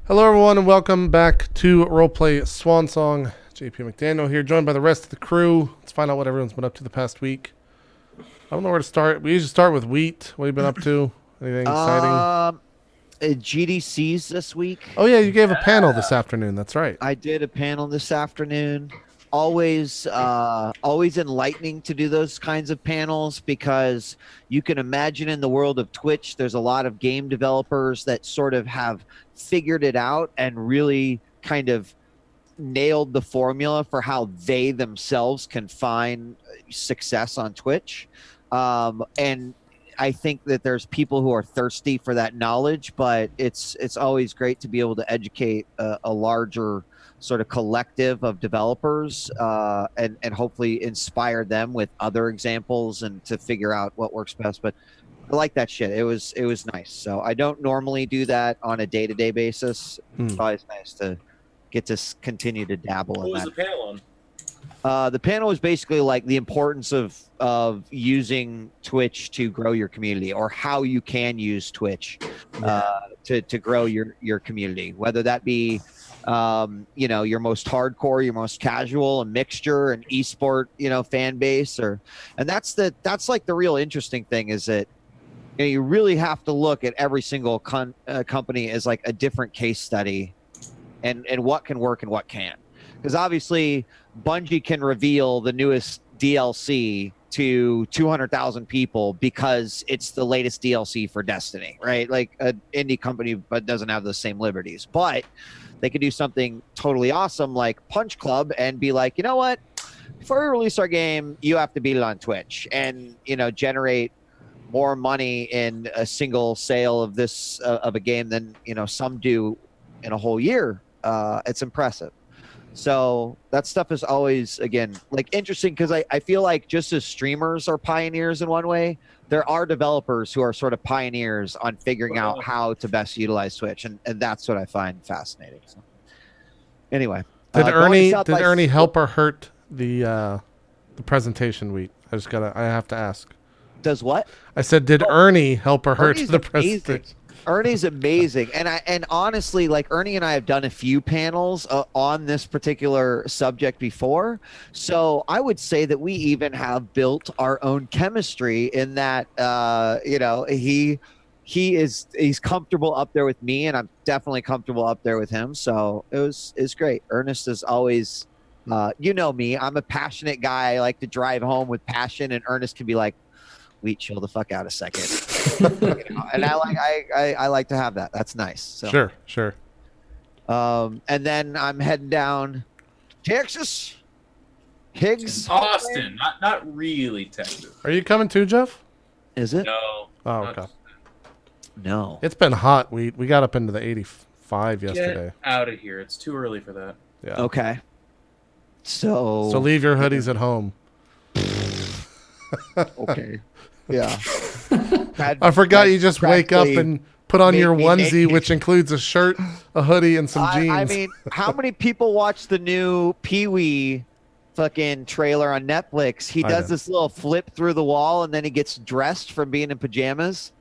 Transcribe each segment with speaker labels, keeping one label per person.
Speaker 1: Hello everyone and welcome back to RollPlay Swan Song. JP McDaniel here, joined by the rest of the crew. Let's find out what everyone's been up to the past week. I don't know where to start. We usually start with Wheat. What have you been up to? Anything exciting?
Speaker 2: GDCs this week.
Speaker 1: Oh yeah, you gave a panel this afternoon. That's right.
Speaker 2: I did a panel this afternoon. Always enlightening to do those kinds of panels, because you can imagine in the world of Twitch, there's a lot of game developers that sort of have figured it out and really kind of nailed the formula for how they themselves can find success on Twitch. And I think that there's people who are thirsty for that knowledge, but it's always great to be able to educate a larger sort of collective of developers and hopefully inspire them with other examples and to figure out what works best. But I like that shit. It was nice. So I don't normally do that on a day-to-day basis. It's always nice to get to continue to dabble in that.
Speaker 3: What was the panel on?
Speaker 2: The panel was basically like the importance of using Twitch to grow your community, or how you can use Twitch to grow your community, whether that be you know, your most hardcore, your most casual, a mixture, an esport, you know, fan base, and that's like the real interesting thing, is that you know, you really have to look at every single company as like a different case study, and what can work and what can't. Because obviously Bungie can reveal the newest DLC to 200,000 people because it's the latest DLC for Destiny, right? Like an indie company, but doesn't have the same liberties. But they could do something totally awesome like Punch Club and be like, you know what? Before we release our game, you have to beat it on Twitch, and you know, generate more money in a single sale of this of a game than you know some do in a whole year. It's impressive. So that stuff is always, again, like interesting, because I feel like just as streamers are pioneers in one way, there are developers who are sort of pioneers on figuring out how to best utilize Twitch, and that's what I find fascinating. So, anyway,
Speaker 1: Did Ernie help or hurt the presentation week? I have to ask.
Speaker 2: Does what?
Speaker 1: I said, did Ernie help or hurt the presentation?
Speaker 2: Ernie's amazing, and honestly, like, Ernie and I have done a few panels on this particular subject before, so I would say that we even have built our own chemistry in that you know, he's comfortable up there with me, and I'm definitely comfortable up there with him. So it's great. Ernest is always, you know me, I'm a passionate guy. I like to drive home with passion, and Ernest can be like, "Wait, chill the fuck out a second." You know, and I like to have that. That's nice. So.
Speaker 1: Sure.
Speaker 2: And then I'm heading down Texas. Higgs.
Speaker 3: Austin, not really Texas.
Speaker 1: Are you coming too, Geoff?
Speaker 2: Is it?
Speaker 3: No.
Speaker 1: Oh, okay.
Speaker 2: No.
Speaker 1: It's been hot. We got up into the 85 yesterday.
Speaker 3: Get out of here. It's too early for that.
Speaker 1: Yeah.
Speaker 2: Okay. So
Speaker 1: leave your hoodies at home.
Speaker 2: Okay. Yeah.
Speaker 1: I forgot you just wake up and put on your onesie, which includes a shirt, a hoodie, and some jeans.
Speaker 2: I mean, how many people watch the new Pee-wee fucking trailer on Netflix? He does this little flip through the wall, and then he gets dressed from being in pajamas.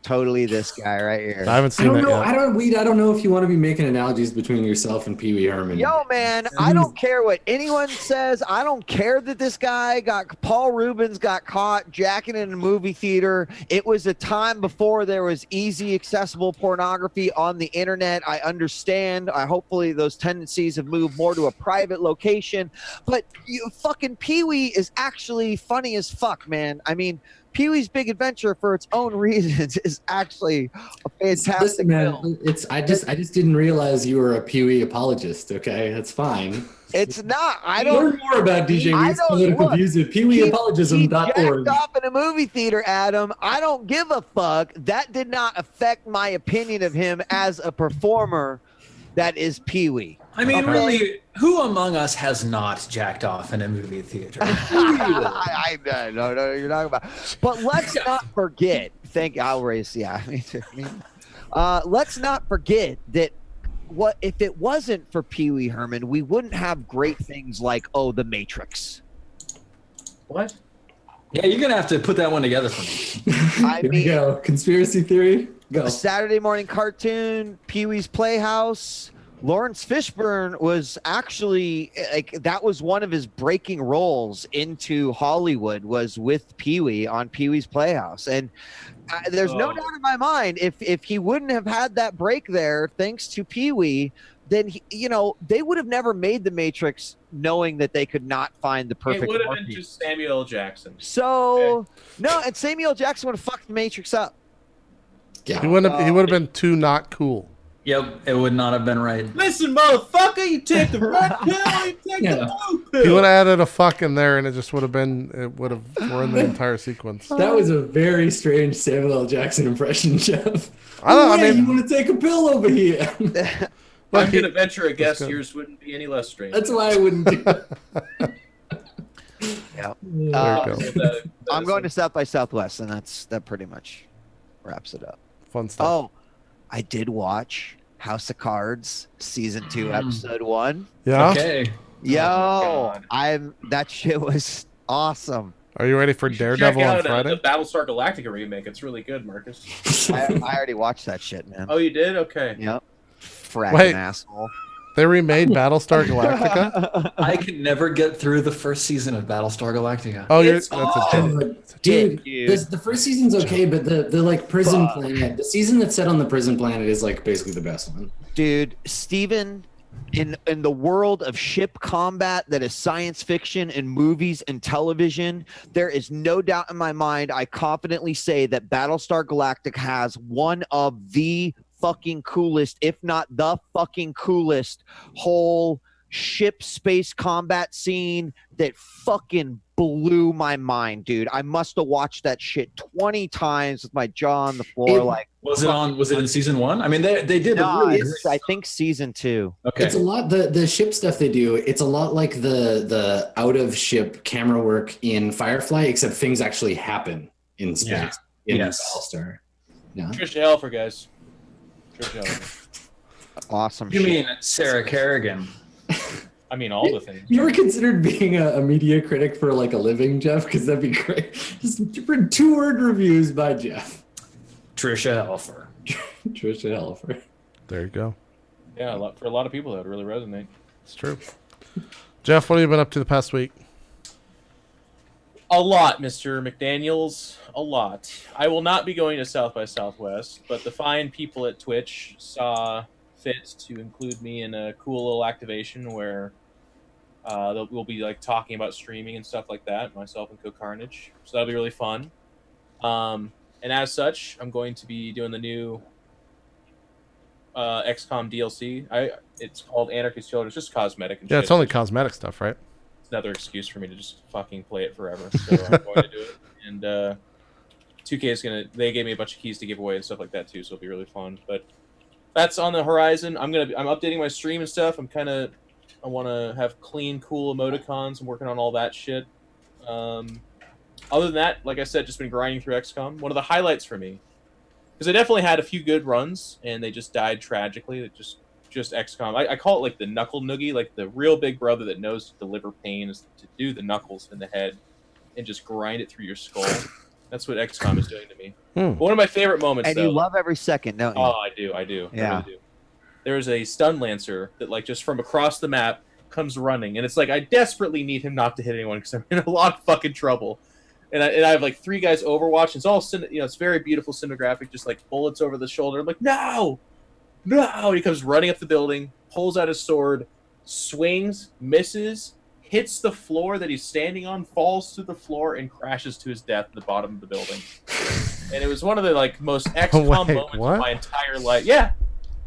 Speaker 2: Totally this guy right here.
Speaker 1: I haven't seen it yet.
Speaker 4: I don't know if you want to be making analogies between yourself and Pee Wee Herman.
Speaker 2: Yo, man, I don't care what anyone says. I don't care that this guy Paul Rubens got caught jacking in a movie theater. It was a time before there was easy, accessible pornography on the internet. I understand. Hopefully those tendencies have moved more to a private location. But you fucking Pee Wee is actually funny as fuck, man. I mean, Pee-wee's Big Adventure, for its own reasons, is actually a fantastic film.
Speaker 4: I just didn't realize you were a Pee-wee apologist. Okay, that's fine.
Speaker 2: It's not. I don't
Speaker 4: learn more about djWHEAT's political views at peeweeapologism.org.
Speaker 2: He jacked off in a movie theater, Adam. I don't give a fuck. That did not affect my opinion of him as a performer. That is Pee-wee.
Speaker 5: I mean, really, who among us has not jacked off in a movie theater?
Speaker 2: I no, you're talking about. But let's not forget. I'll raise. Yeah, me too. Let's not forget that. What if it wasn't for Pee-wee Herman, we wouldn't have great things like The Matrix.
Speaker 5: What? Yeah, you're gonna have to put that one together for me.
Speaker 4: Here we go. Conspiracy theory. Go.
Speaker 2: A Saturday morning cartoon, Pee-wee's Playhouse. Lawrence Fishburne was actually like that was one of his breaking roles into Hollywood was with Pee-wee on Pee-wee's Playhouse, and there's no doubt in my mind if he wouldn't have had that break there thanks to Pee-wee, then they would have never made The Matrix, knowing that they could not find the perfect.
Speaker 3: It would have been just Samuel L. Jackson.
Speaker 2: So no, and Samuel L. Jackson would have fucked The Matrix up.
Speaker 4: Yeah.
Speaker 1: He would have been too not cool.
Speaker 5: Yep, it would not have been right.
Speaker 3: Listen, motherfucker, you take the red pill, you take the blue pill.
Speaker 1: He would have added a fuck in there, and it just would have ruined the entire sequence.
Speaker 4: That was a very strange Samuel L. Jackson impression, Jeff.
Speaker 1: I mean,
Speaker 4: you want to take a pill over here?
Speaker 3: I'm going to venture a guess yours wouldn't be any less strange.
Speaker 4: That's why I wouldn't do
Speaker 2: Yeah.
Speaker 1: There you go.
Speaker 2: I'm going to South by Southwest, and that pretty much wraps it up.
Speaker 1: Fun stuff.
Speaker 2: Oh, I did watch House of Cards season 2, episode 1.
Speaker 1: Yeah.
Speaker 5: Okay.
Speaker 2: Yo, that shit was awesome.
Speaker 1: Are you ready for Daredevil on
Speaker 3: Check out
Speaker 1: Friday?
Speaker 3: the Battlestar Galactica remake. It's really good, Marcus.
Speaker 2: I already watched that shit, man.
Speaker 3: Oh, you did? Okay.
Speaker 2: Yep. Fracking
Speaker 1: Wait.
Speaker 2: asshole.
Speaker 1: They remade Battlestar Galactica.
Speaker 5: I could never get through the first season of Battlestar Galactica.
Speaker 1: Oh,
Speaker 3: It's
Speaker 1: that's a joke.
Speaker 4: Dude,
Speaker 2: Dude.
Speaker 4: the first season's okay, but the like prison planet, the season that's set on the prison planet is like basically the best one.
Speaker 2: Dude, Steven, in the world of ship combat that is science fiction and movies and television, there is no doubt in my mind, I confidently say that Battlestar Galactica has one of the fucking coolest, if not the fucking coolest, whole ship space combat scene that fucking blew my mind, dude. I must have watched that shit 20 times with my jaw on the floor.
Speaker 5: Was it in season 1? I mean, they did.
Speaker 2: No,
Speaker 5: really
Speaker 2: it's, I think season 2.
Speaker 5: Okay.
Speaker 4: It's a lot the ship stuff they do. It's a lot like the out of ship camera work in Firefly, except things actually happen in space in Battlestar. Yeah.
Speaker 3: Trisha Helfer, guys. Trisha Helfer.
Speaker 2: Awesome
Speaker 5: You
Speaker 2: shit.
Speaker 5: mean Sarah Kerrigan?
Speaker 3: I mean, all the things.
Speaker 4: You ever considered being a media critic for like a living, Jeff? Because that'd be great. Just 2-word reviews by Jeff.
Speaker 5: Trisha Helfer.
Speaker 4: Trisha Helfer.
Speaker 1: There you go.
Speaker 3: Yeah, for a lot of people, that would really resonate.
Speaker 1: It's true. Jeff, what have you been up to the past week?
Speaker 3: A lot, Mr. McDaniels. A lot. I will not be going to South by Southwest, but the fine people at Twitch saw fit to include me in a cool little activation where we'll be like talking about streaming and stuff like that, myself and Co-Carnage. So that'll be really fun. And as such, I'm going to be doing the new XCOM DLC. It's called Anarchy's Children. It's just cosmetic and
Speaker 1: Yeah,
Speaker 3: shit.
Speaker 1: it's only cosmetic stuff, right?
Speaker 3: It's another excuse for me to just fucking play it forever. So I'm going to do it. And 2K is they gave me a bunch of keys to give away and stuff like that too, so it'll be really fun. But that's on the horizon. I'm updating my stream and stuff. I want to have clean, cool emoticons. I'm working on all that shit. Other than that, like I said, just been grinding through XCOM. One of the highlights for me, because I definitely had a few good runs, and they just died tragically. It just XCOM. I call it like the knuckle noogie, like the real big brother that knows to deliver pain is to do the knuckles in the head and just grind it through your skull. That's what XCOM is doing to me. One of my favorite moments,
Speaker 2: And
Speaker 3: though.
Speaker 2: you love every second, don't you?
Speaker 3: Oh, I do. I do.
Speaker 2: Yeah.
Speaker 3: I really do. There's a stun lancer that, like, just from across the map comes running, and it's like I desperately need him not to hit anyone because I'm in a lot of fucking trouble. And I have like 3 guys Overwatch. It's all it's very beautiful cinematographic, just like bullets over the shoulder. I'm like, no. He comes running up the building, pulls out his sword, swings, misses, hits the floor that he's standing on, falls to the floor, and crashes to his death at the bottom of the building. And it was one of the like most XCOM moments of my entire life. Yeah,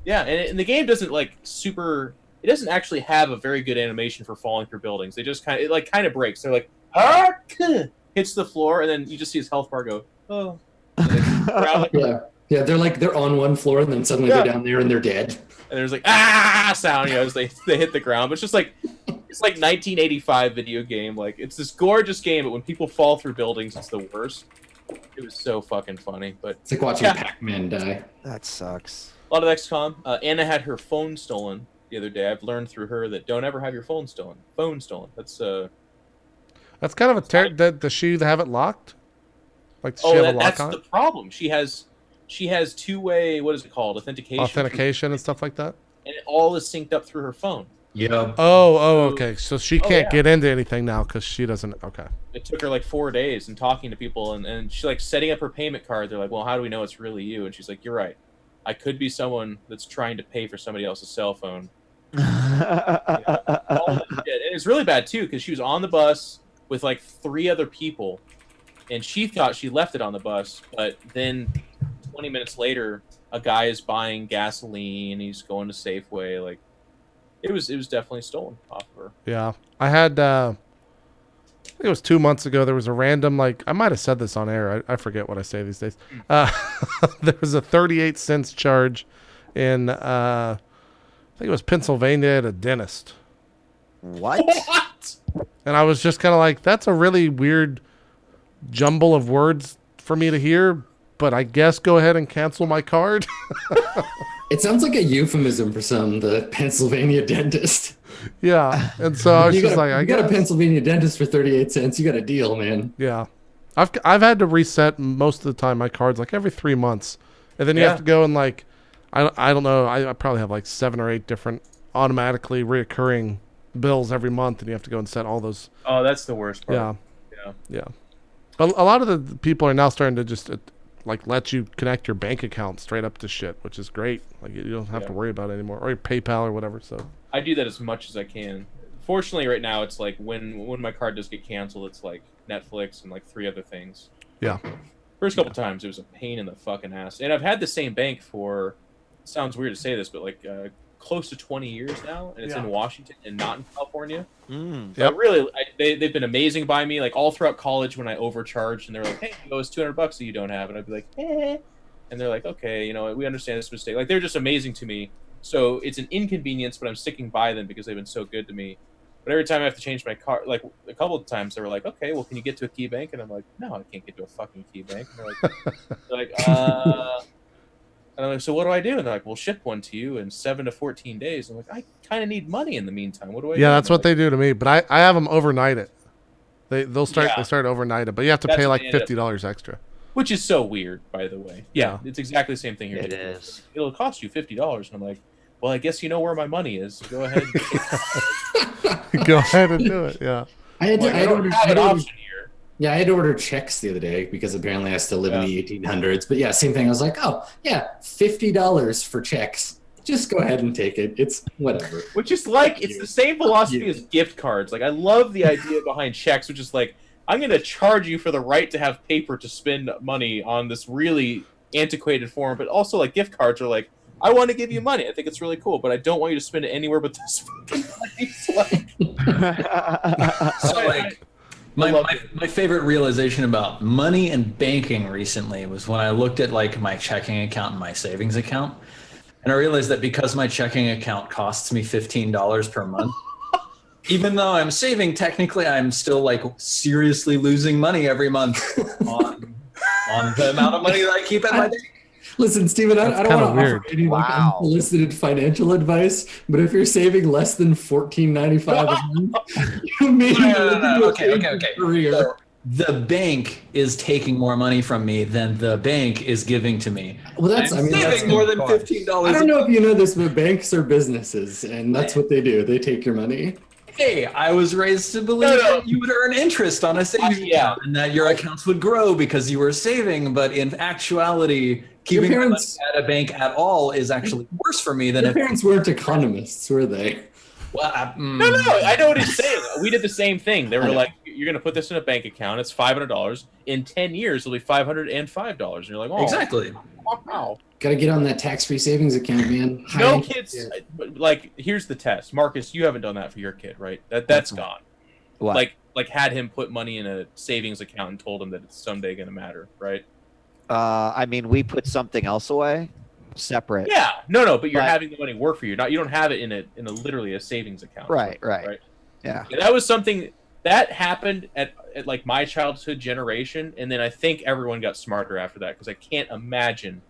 Speaker 3: and the game doesn't like super. It doesn't actually have a very good animation for falling through buildings. They just kind of breaks. They're like, hits the floor, and then you just see his health bar go, oh.
Speaker 4: Yeah, they're on one floor, and then suddenly they're down there and they're dead.
Speaker 3: And there's like sound, as they hit the ground. But it's just like it's like 1985 video game. Like it's this gorgeous game, but when people fall through buildings, it's the worst. It was so fucking funny. But
Speaker 4: it's like watching Pac-Man die.
Speaker 2: That sucks.
Speaker 3: A lot of XCOM. Anna had her phone stolen the other day. I've learned through her that don't ever have your phone stolen. That's
Speaker 1: kind of a does she have it locked? Like, does she have a lock
Speaker 3: that's
Speaker 1: on
Speaker 3: the
Speaker 1: it?
Speaker 3: problem. She she has two-way, what is it called,
Speaker 1: authentication and stuff like that,
Speaker 3: and it all is synced up through her phone.
Speaker 5: Yeah.
Speaker 1: Okay. So she can't
Speaker 3: yeah.
Speaker 1: get into anything now because she doesn't. Okay.
Speaker 3: It took her like 4 days and talking to people, and she like setting up her payment card. They're like, well, how do we know it's really you? And she's like, you're right. I could be someone that's trying to pay for somebody else's cell phone. All that shit. And it's really bad too because she was on the bus with like 3 other people, and she thought she left it on the bus, but then 20 minutes later, a guy is buying gasoline. He's going to Safeway. Like, it was definitely stolen off of her.
Speaker 1: Yeah, I had. I think it was 2 months ago. There was a random, like, I might have said this on air. I forget what I say these days. There was a 38 cents charge in, I think it was Pennsylvania at a dentist.
Speaker 2: What?
Speaker 3: What?
Speaker 1: And I was just kind of like, that's a really weird jumble of words for me to hear, but I guess go ahead and cancel my card.
Speaker 4: It sounds like a euphemism for the Pennsylvania dentist.
Speaker 1: Yeah, and so I was just like, I
Speaker 4: got a Pennsylvania dentist for 38 cents. You got a deal, man.
Speaker 1: Yeah, I've had to reset most of the time my cards like every 3 months, and then you have to go and like, I don't know, I probably have like 7 or 8 different automatically reoccurring bills every month, and you have to go and set all those.
Speaker 3: Oh, that's the worst part.
Speaker 1: Yeah. But a lot of the people are now starting to just like let you connect your bank account straight up to shit, which is great. Like you don't have to worry about it anymore, or your PayPal or whatever. So
Speaker 3: I do that as much as I can. Fortunately, right now it's like when my card does get canceled, it's like Netflix and like 3 other things.
Speaker 1: Yeah.
Speaker 3: First couple times it was a pain in the fucking ass, and I've had the same bank for. Sounds weird to say this, but like close to 20 years now, and it's in Washington and not in California. So really, they've been amazing by me. Like all throughout college, when I overcharged, and they're like, "Hey, it was $200 that you don't have," and I'd be like, "Eh," and they're like, "Okay, you know, we understand this mistake." Like they're just amazing to me. So it's an inconvenience, but I'm sticking by them because they've been so good to me. But every time I have to change my card, like a couple of times, they were like, "Okay, well, can you get to a key bank?" And I'm like, "No, I can't get to a fucking key bank." And they're like, and I'm like, "So what do I do?" And they're like, "We'll ship one to you in 7 to 14 days." I'm like, "I kind of need money in the meantime. What do I do?"
Speaker 1: Yeah, that's what they do to me. But I have them overnight it. They start overnight it, but you have to pay like $50 extra.
Speaker 3: Which is so weird, by the way. Yeah, it's exactly the same thing here.
Speaker 2: It is.
Speaker 3: It'll cost you $50, and I'm like, "Well, I guess you know where my money is. Go ahead."
Speaker 1: Go ahead and do it. Yeah.
Speaker 4: I had
Speaker 3: an option here.
Speaker 4: Yeah, I had to order checks the other day because apparently I still live in the 1800s. But yeah, same thing. I was like, oh, yeah, $50 for checks. Just go ahead and take it. It's whatever.
Speaker 3: Which is like, it's the same philosophy as gift cards. Like, I love the idea behind checks, which is like, I'm going to charge you for the right to have paper to spend money on this really antiquated form. But also, like, gift cards are like, I want to give you money. I think it's really cool, but I don't want you to spend it anywhere but this fucking place.
Speaker 5: So, like, my favorite realization about money and banking recently was when I looked at like my checking account and my savings account, and I realized that because my checking account costs me $15 per month, even though I'm saving, technically I'm still like seriously losing money every month on the amount of money that I keep at my bank.
Speaker 4: Listen, Steven, I don't want to offer any like unsolicited financial advice, but if you're saving less than $14.95 a month, you may
Speaker 5: okay. So the bank is taking more money from me than the bank is giving to me.
Speaker 4: Well,
Speaker 5: I'm saving more than $15.
Speaker 4: I don't know if you know this, but banks are businesses, and that's what they do. They take your money.
Speaker 5: Hey, I was raised to believe that you would earn interest on a savings account and that your accounts would grow because you were saving, but in actuality, keeping money at a bank at all is actually worse for me than
Speaker 4: your parents weren't economists, were they?
Speaker 3: Well, no, I know what he's saying. We did the same thing. They were like, "You're going to put this in a bank account. It's $500. In 10 years, it'll be $505." And you're like, "Oh,
Speaker 5: exactly.
Speaker 3: Wow."
Speaker 4: Got to get on that tax-free savings account, man.
Speaker 3: No kids. Like, here's the test, Marcus. You haven't done that for your kid, right? That's gone.
Speaker 2: What?
Speaker 3: Like had him put money in a savings account and told him that it's someday going to matter, right?
Speaker 2: I mean, we put something else away, separate.
Speaker 3: Yeah, no, but you're having the money work for you. You don't have it in a literally a savings account.
Speaker 2: Right.
Speaker 3: Yeah. And that was something that happened at like my childhood generation, and then I think everyone got smarter after that because I can't imagine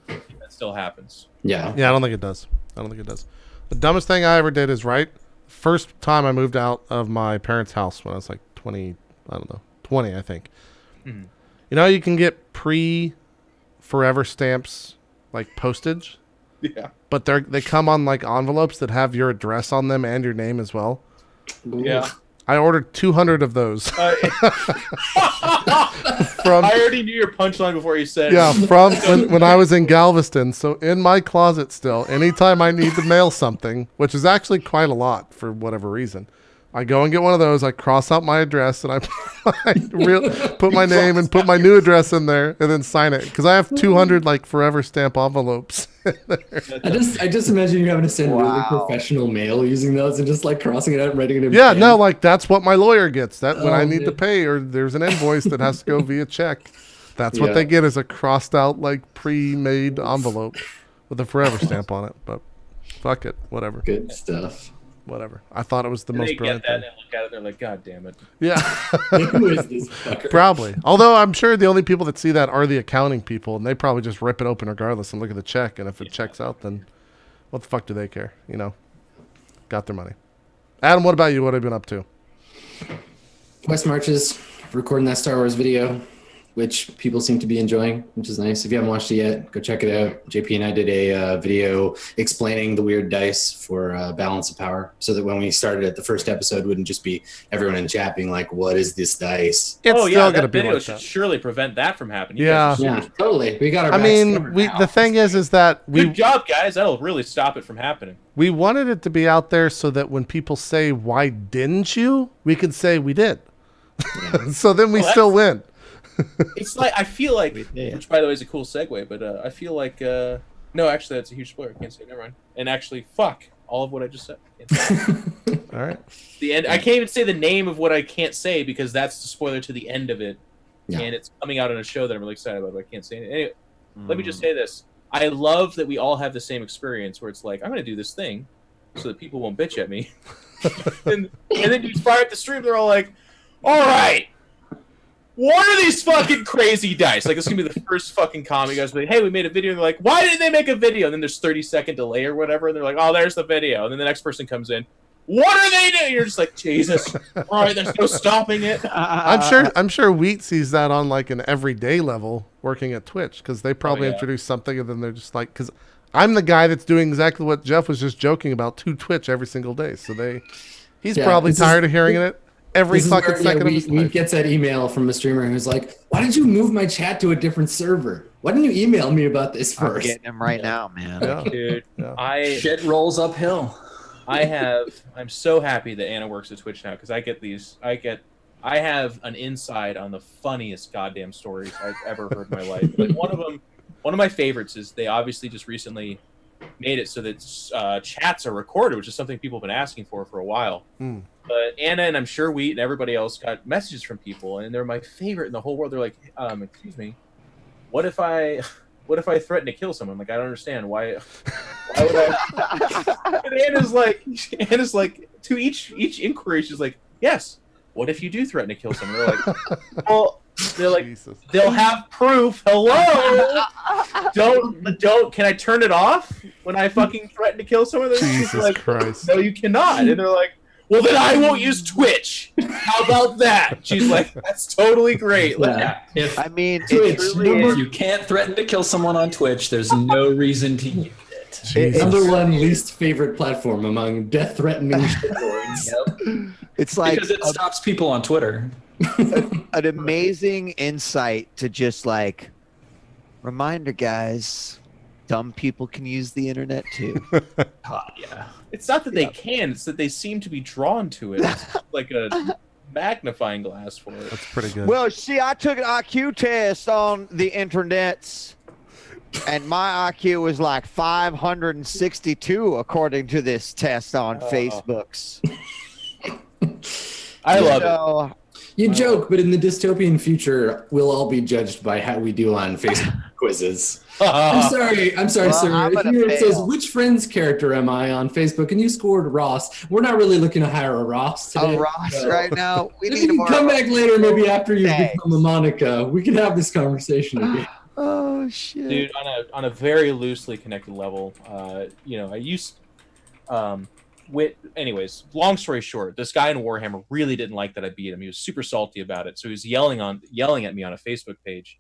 Speaker 3: that still happens.
Speaker 4: Yeah,
Speaker 1: I don't think it does. The dumbest thing I ever did is first time I moved out of my parents' house when I was like 20, I think. Mm-hmm. You know, you can get pre-flight forever stamps, like postage.
Speaker 3: Yeah.
Speaker 1: But they come on like envelopes that have your address on them and your name as well.
Speaker 3: Yeah.
Speaker 1: I ordered 200 of those.
Speaker 3: I already knew your punchline before you said it.
Speaker 1: Yeah, from when I was in Galveston. So in my closet still, anytime I need to mail something, which is actually quite a lot for whatever reason, I go and get one of those. I cross out my address and I put my name and put my new address in there and then sign it because I have 200 like forever stamp envelopes.
Speaker 4: I just imagine you having to send really professional mail using those and just like crossing it out and writing it in.
Speaker 1: Yeah,
Speaker 4: pen.
Speaker 1: no, like that's what my lawyer gets. That when I need to pay or there's an invoice that has to go via check, that's what they get is a crossed out like pre-made envelope with a forever stamp on it. But fuck it, whatever.
Speaker 4: Good stuff.
Speaker 1: Whatever. I thought it was the most
Speaker 3: They
Speaker 1: brilliant
Speaker 3: get that
Speaker 1: thing.
Speaker 3: and look at it, they're like, God damn it.
Speaker 1: Yeah.
Speaker 4: Who is this fucker?
Speaker 1: Probably. Although I'm sure the only people that see that are the accounting people, and they probably just rip it open regardless and look at the check. And if it checks out, then what the fuck do they care? You know, got their money. Adam, what about you? What have you been up to?
Speaker 4: West Marches, recording that Star Wars video, which people seem to be enjoying, which is nice. If you haven't watched it yet, go check it out. JP and I did a video explaining the weird dice for balance of power, so that when we started it, the first episode wouldn't just be everyone in chat being like, "What is this dice?"
Speaker 1: It's
Speaker 3: oh,
Speaker 1: still
Speaker 3: yeah,
Speaker 1: going to
Speaker 3: that
Speaker 1: be
Speaker 3: video
Speaker 1: like
Speaker 3: should
Speaker 1: that.
Speaker 3: surely prevent that from happening. You
Speaker 1: Yeah.
Speaker 3: guys are
Speaker 4: Yeah, totally. We got our.
Speaker 1: I
Speaker 4: backs
Speaker 1: mean,
Speaker 4: covered now.
Speaker 1: the thing is that
Speaker 3: Good job, guys. That'll really stop it from happening.
Speaker 1: we wanted it to be out there so that when people say, "Why didn't you?" we could say we did. So then we still win.
Speaker 3: It's like, I feel like, which by the way is a cool segue, but I feel like, no, actually that's a huge spoiler. I can't say it. Never mind. And actually, fuck all of what I just said.
Speaker 1: All right.
Speaker 3: The end. I can't even say the name of what I can't say because that's the spoiler to the end of it.
Speaker 4: Yeah.
Speaker 3: And it's coming out on a show that I'm really excited about, but I can't say it. Anyway, let me just say this. I love that we all have the same experience where it's like, I'm going to do this thing so that people won't bitch at me. and then you fire up the stream, they're all like, all right, what are these fucking crazy dice? Like, it's going to be the first fucking comment. You guys will be like, hey, we made a video. And they're like, why didn't they make a video? And then there's 30-second delay or whatever. And they're like, oh, there's the video. And then the next person comes in. What are they doing? You're just like, Jesus. All right, there's no stopping it.
Speaker 1: I'm sure Wheat sees that on like an everyday level working at Twitch because they probably introduce something and then they're just like, because I'm the guy that's doing exactly what Geoff was just joking about to Twitch every single day. So he's probably tired of hearing it every fucking second of his life.
Speaker 4: Wheat gets that email from a streamer who's like, why did you move my chat to a different server? Why didn't you email me about this
Speaker 2: I'm
Speaker 4: first?
Speaker 2: getting him right now, man.
Speaker 1: Yeah.
Speaker 3: Dude,
Speaker 1: Yeah.
Speaker 5: Shit rolls uphill.
Speaker 3: I'm so happy that Anna works at Twitch now because I have an insight on the funniest goddamn stories I've ever heard in my life. Like one of my favorites is they obviously just recently made it so that chats are recorded, which is something people have been asking for a while. But Anna and I'm sure Wheat and everybody else got messages from people, and they're my favorite in the whole world. They're like, excuse me, what if I threaten to kill someone? Like, I don't understand why would I? And Anna's like to each inquiry, she's like, yes. What if you do threaten to kill someone? They're like, well,
Speaker 1: Jesus.
Speaker 3: they'll have proof. Hello, don't. Can I turn it off when I fucking threaten to kill someone? She's
Speaker 1: Jesus
Speaker 3: like,
Speaker 1: Christ.
Speaker 3: no, you cannot. And they're like, well, then I won't use Twitch. How about that? She's like, that's totally great.
Speaker 5: If
Speaker 2: I mean, it
Speaker 4: Twitch,
Speaker 2: truly
Speaker 5: if
Speaker 2: is.
Speaker 5: you can't threaten to kill someone on Twitch, there's no reason to use it.
Speaker 1: Jesus.
Speaker 4: Number one least favorite platform among death-threatening shitlords.
Speaker 2: It's like
Speaker 5: Because it stops people on Twitter.
Speaker 2: an amazing insight to just like reminder, guys. Dumb people can use the internet too.
Speaker 5: Yeah.
Speaker 3: It's not that they can; it's that they seem to be drawn to it. It's like a magnifying glass for it.
Speaker 1: That's pretty good.
Speaker 2: Well, see, I took an IQ test on the internets, and my IQ was like 562 according to this test on Facebook's.
Speaker 3: I love it.
Speaker 4: You joke, but in the dystopian future, we'll all be judged by how we do on Facebook quizzes. I'm sorry,
Speaker 2: Well,
Speaker 4: sir.
Speaker 2: I'm
Speaker 4: If
Speaker 2: gonna
Speaker 4: it says,
Speaker 2: fail.
Speaker 4: which friend's character am I on Facebook? And you scored Ross. We're not really looking to hire a Ross today.
Speaker 2: Oh, Ross,
Speaker 4: so-
Speaker 2: right now we
Speaker 4: If
Speaker 2: need
Speaker 4: you can
Speaker 2: more.
Speaker 4: come back later, maybe after you
Speaker 2: Thanks.
Speaker 4: become a Monica, we can have this conversation again.
Speaker 2: Oh shit,
Speaker 3: Dude, on a very loosely connected level, I used anyways, long story short, this guy in Warhammer really didn't like that I beat him. He was super salty about it, so he was yelling at me on a Facebook page.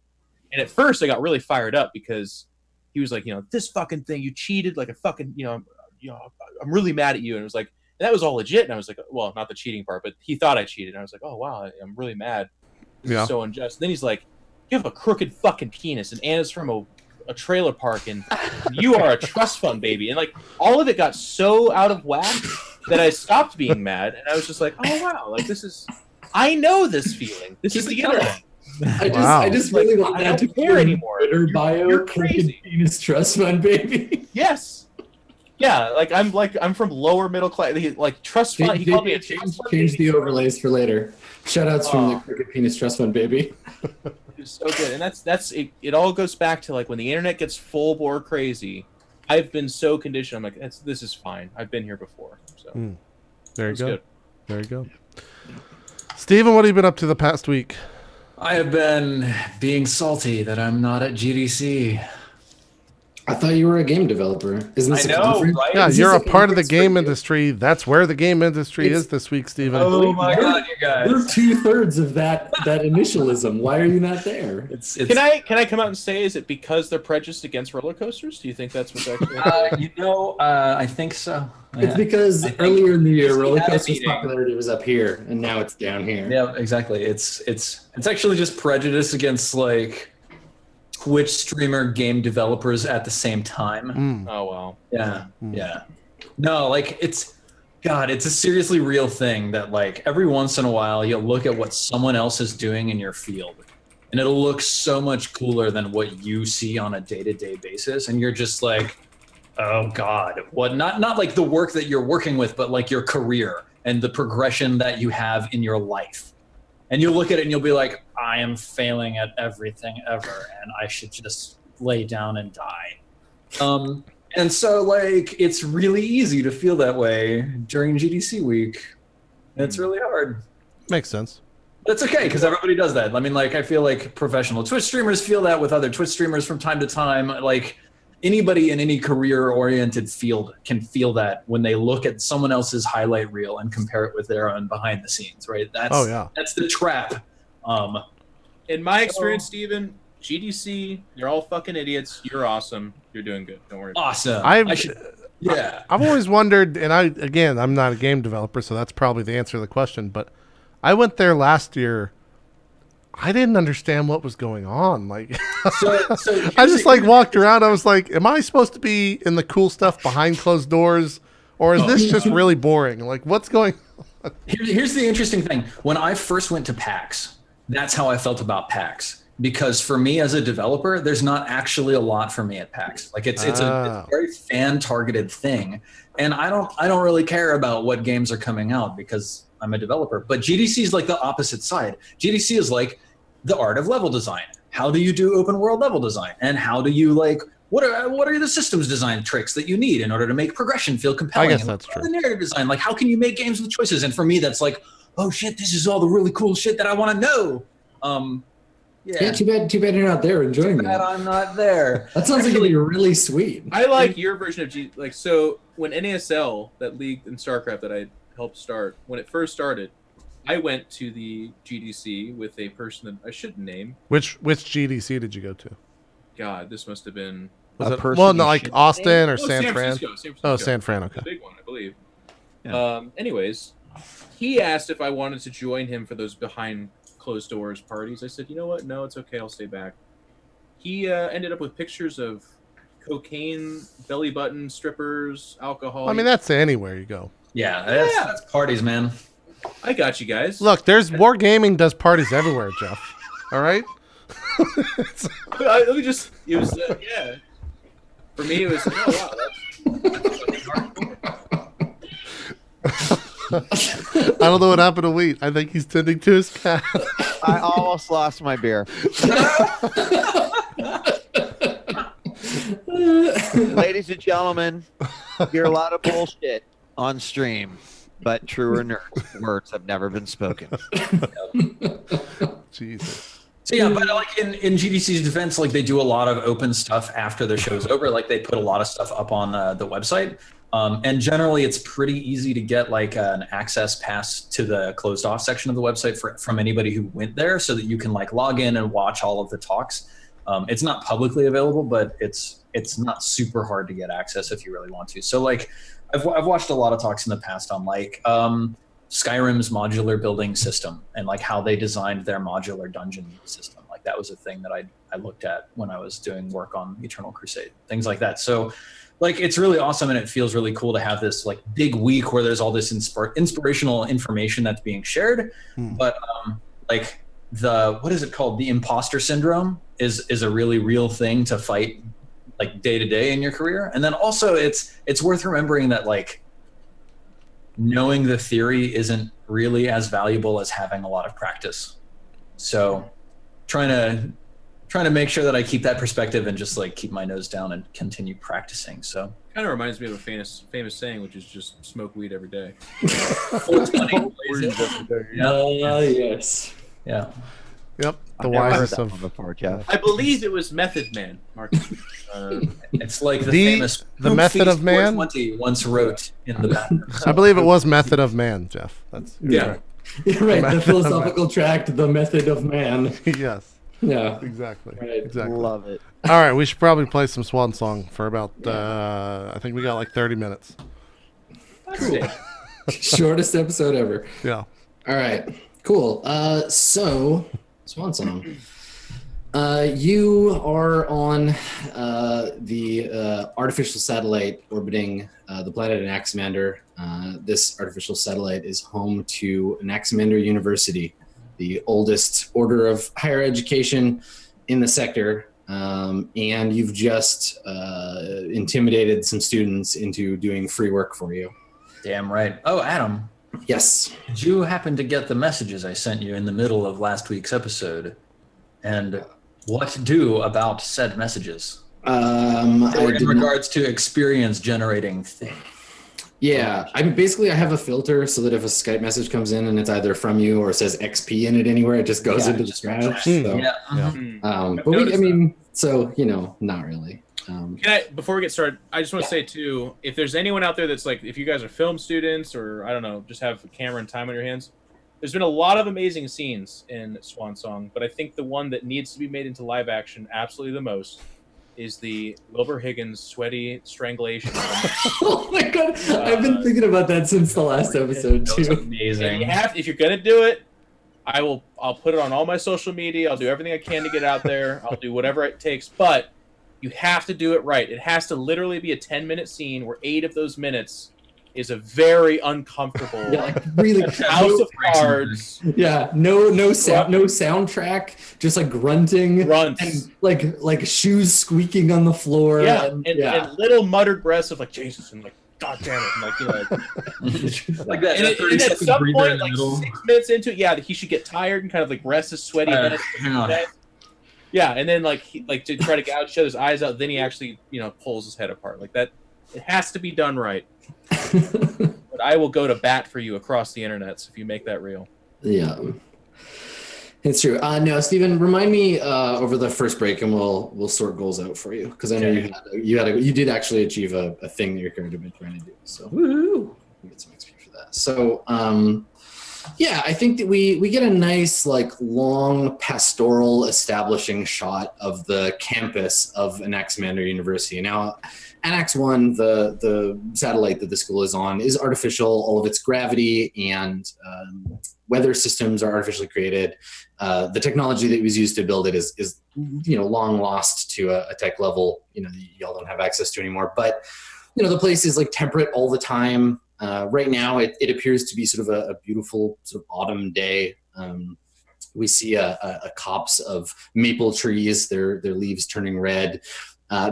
Speaker 3: And at first, I got really fired up because he was like, this fucking thing, you cheated, like a fucking, I'm really mad at you. And it was like, and that was all legit. And I was like, well, not the cheating part, but he thought I cheated. And I was like, oh wow, I'm really mad. This is so unjust. And then he's like, you have a crooked fucking penis, and Anna's from a trailer park, and you are a trust fund baby. And like all of it got so out of whack that I stopped being mad, and I was just like, oh wow, like I know this feeling. This is the internet.
Speaker 4: I just really want that to
Speaker 3: care anymore.
Speaker 4: Twitter bio,
Speaker 3: you're crazy.
Speaker 4: Penis trust fund baby.
Speaker 3: Yes. Yeah, I'm from lower middle class. Like trust fund. He called me a trust fund.
Speaker 4: Change the overlays for later. Shoutouts from the Cricket Penis Trust Fund baby.
Speaker 3: It's so good, and that's it. It all goes back to like when the internet gets full bore crazy. I've been so conditioned. I'm like, this is fine. I've been here before. So
Speaker 1: there you go.
Speaker 3: Good.
Speaker 1: There you go. Steven, what have you been up to the past week?
Speaker 5: I have been being salty that I'm not at GDC.
Speaker 4: I thought you were a game developer. Isn't this a conference?
Speaker 5: Right?
Speaker 1: Yeah, you're a part of the game industry. That's where the game industry is this week, Steven.
Speaker 5: Oh my god, you guys!
Speaker 4: We're 2/3 of that initialism. Why are you not there?
Speaker 3: Can I come out and say, is it because they're prejudiced against roller coasters? Do you think that's what's actually?
Speaker 5: I think so.
Speaker 4: It's because earlier in the year, roller coasters' popularity was up here, and now it's down here.
Speaker 5: Yeah, exactly. It's actually just prejudice against like Twitch streamer game developers at the same time.
Speaker 3: Oh wow.
Speaker 5: Yeah. Yeah. No, like it's a seriously real thing that like every once in a while you'll look at what someone else is doing in your field and it'll look so much cooler than what you see on a day-to-day basis, and you're just like, oh god, what? Not like the work that you're working with, but like your career and the progression that you have in your life. And you'll look at it and you'll be like, I am failing at everything ever, and I should just lay down and die. And so, like, it's really easy to feel that way during GDC week. It's really hard.
Speaker 1: Makes sense.
Speaker 5: That's okay, because everybody does that. I mean, like, I feel like professional Twitch streamers feel that with other Twitch streamers from time to time. Like, anybody in any career-oriented field can feel that when they look at someone else's highlight reel and compare it with their own behind the scenes, right? That's the trap.
Speaker 3: In my experience, Steven, GDC, you're all fucking idiots. You're awesome. You're doing good. Don't worry.
Speaker 5: Awesome.
Speaker 1: I've always wondered, and I'm not a game developer, so that's probably the answer to the question, but I went there last year. I didn't understand what was going on. Like, I just like walked around. I was like, am I supposed to be in the cool stuff behind closed doors, or is this just really boring? Like, what's going on?
Speaker 5: Here's the interesting thing. When I first went to PAX, that's how I felt about PAX. Because for me as a developer, there's not actually a lot for me at PAX. Like it's a very fan targeted thing. And I don't really care about what games are coming out because I'm a developer. But GDC is like the opposite side. GDC is like the art of level design. How do you do open world level design? And how do you like, what are the systems design tricks that you need in order to make progression feel compelling?
Speaker 1: I guess that's true.
Speaker 5: The narrative design, like how can you make games with choices? And for me, that's like, oh shit, this is all the really cool shit that I want to know.
Speaker 4: Yeah, too bad you're not there enjoying that.
Speaker 5: I'm not there.
Speaker 4: That sounds like it'd be really sweet.
Speaker 3: I like your version of so when NASL, that league in StarCraft that I helped start, when it first started, I went to the GDC with a person that I shouldn't name.
Speaker 1: Which GDC did you go to?
Speaker 3: God, this must have been
Speaker 1: like Austin or San Fran?
Speaker 3: San Francisco.
Speaker 1: Oh, San Fran, okay.
Speaker 3: The big one, I believe.
Speaker 2: Yeah.
Speaker 3: Anyways, he asked if I wanted to join him for those behind closed doors parties. I said, you know what? No, it's okay. I'll stay back. He ended up with pictures of cocaine, belly button, strippers, alcohol.
Speaker 1: I mean, that's anywhere you go.
Speaker 5: Yeah, that's parties, man.
Speaker 3: I got you guys.
Speaker 1: Look, Wargaming does parties everywhere, Geoff. All right?
Speaker 3: Let me just, it was, yeah. For me, it was, oh, wow, that's hardcore.
Speaker 1: I don't know what happened to Wheat. I think he's tending to his cat.
Speaker 2: I almost lost my beer. Ladies and gentlemen, hear a lot of bullshit on stream, but truer words have never been spoken.
Speaker 1: Jesus.
Speaker 5: So yeah, but like in GDC's defense, like they do a lot of open stuff after the show's over. Like they put a lot of stuff up on the website. And generally, it's pretty easy to get like an access pass to the closed off section of the website from anybody who went there so that you can like log in and watch all of the talks. It's not publicly available, but it's not super hard to get access if you really want to. So like I've watched a lot of talks in the past on like Skyrim's modular building system and like how they designed their modular dungeon system. Like that was a thing that I looked at when I was doing work on Eternal Crusade, things like that. So like it's really awesome, and it feels really cool to have this like big week where there's all this inspirational information that's being shared. But like what is it called? The imposter syndrome is a really real thing to fight like day to day in your career. And then also it's worth remembering that like knowing the theory isn't really as valuable as having a lot of practice. So trying to make sure that I keep that perspective and just like keep my nose down and continue practicing. So
Speaker 3: kind of reminds me of a famous saying, which is just smoke weed every day.
Speaker 4: Yes.
Speaker 5: Yeah.
Speaker 1: Yep. The
Speaker 2: I've never heard
Speaker 1: wisest
Speaker 2: that
Speaker 1: of
Speaker 2: one before, Geoff.
Speaker 3: I believe it was Method Man, Marcus.
Speaker 5: It's like the
Speaker 1: The
Speaker 5: famous
Speaker 1: Method of Man?
Speaker 5: 420 once wrote in the bathroom.
Speaker 1: I believe it was Method of Man, Jeff. That's
Speaker 3: Yeah.
Speaker 1: correct.
Speaker 4: You're right. The
Speaker 1: Method of
Speaker 4: philosophical tract, The Method of Man.
Speaker 1: Yes.
Speaker 4: Yeah.
Speaker 1: Exactly.
Speaker 4: Right.
Speaker 1: Exactly.
Speaker 2: Love it.
Speaker 1: All right, we should probably play some Swan Song for about I think we got like 30 minutes.
Speaker 4: Cool. Shortest episode ever.
Speaker 1: Yeah.
Speaker 4: All right. Cool. So Swan Song. You are on the artificial satellite orbiting the planet Anaximander. This artificial satellite is home to Anaximander University, the oldest order of higher education in the sector. And you've just intimidated some students into doing free work for you.
Speaker 5: Damn right. Oh, Adam,
Speaker 4: Yes.
Speaker 5: did you happen to get the messages I sent you in the middle of last week's episode? And what to do about said messages? In regards to experience generating thing.
Speaker 4: Yeah, I mean, basically, I have a filter so that if a Skype message comes in and it's either from you or says XP in it anywhere, it just goes into the trash. So,
Speaker 5: Yeah.
Speaker 4: but we, I mean, so not really.
Speaker 3: Can I, before we get started, I just want to say too, if there's anyone out there that's like, if you guys are film students or I don't know, just have a camera and time on your hands, there's been a lot of amazing scenes in Swan Song, but I think the one that needs to be made into live action absolutely the most is the Wilbur Higgins sweaty strangulation.
Speaker 4: Oh my god, I've been thinking about that since the last episode
Speaker 5: That was
Speaker 4: too.
Speaker 5: amazing.
Speaker 3: You have, if you're gonna do it, I'll put it on all my social media. I'll do everything I can to get out there. I'll do whatever it takes, but you have to do it right. It has to literally be a 10-minute scene where 8 of those minutes is a very uncomfortable
Speaker 4: Like really,
Speaker 3: house of cards.
Speaker 4: yeah, no soundtrack, just like grunting,
Speaker 3: Grunts.
Speaker 4: and like shoes squeaking on the floor.
Speaker 3: Yeah,
Speaker 4: and,
Speaker 3: and little muttered breaths of like Jesus and like God damn it, and like you know,
Speaker 5: Like that.
Speaker 3: and,
Speaker 5: that 30
Speaker 3: and at
Speaker 5: second
Speaker 3: some
Speaker 5: breather in
Speaker 3: point,
Speaker 5: the
Speaker 3: like
Speaker 5: middle.
Speaker 3: 6 minutes into it, yeah, he should get tired and kind of like rest his sweaty minutes.
Speaker 5: hang on.
Speaker 3: Yeah, and then like he, like to try to gouge each other's eyes out, then he actually pulls his head apart like that. It has to be done right. But I will go to bat for you across the internet if you make that real.
Speaker 4: Yeah, it's true. No, Steven, remind me over the first break, and we'll sort goals out for you because I know you did actually achieve a thing that your character had been trying to do. So you get some XP for that. So yeah, I think that we get a nice like long pastoral establishing shot of the campus of Anaximander University. Now, Anax 1, the satellite that the school is on, is artificial. All of its gravity and weather systems are artificially created. The technology that was used to build it is long lost to a tech level y'all don't have access to anymore. But the place is like temperate all the time. Right now, it appears to be sort of a beautiful sort of autumn day. We see a copse of maple trees, their leaves turning red.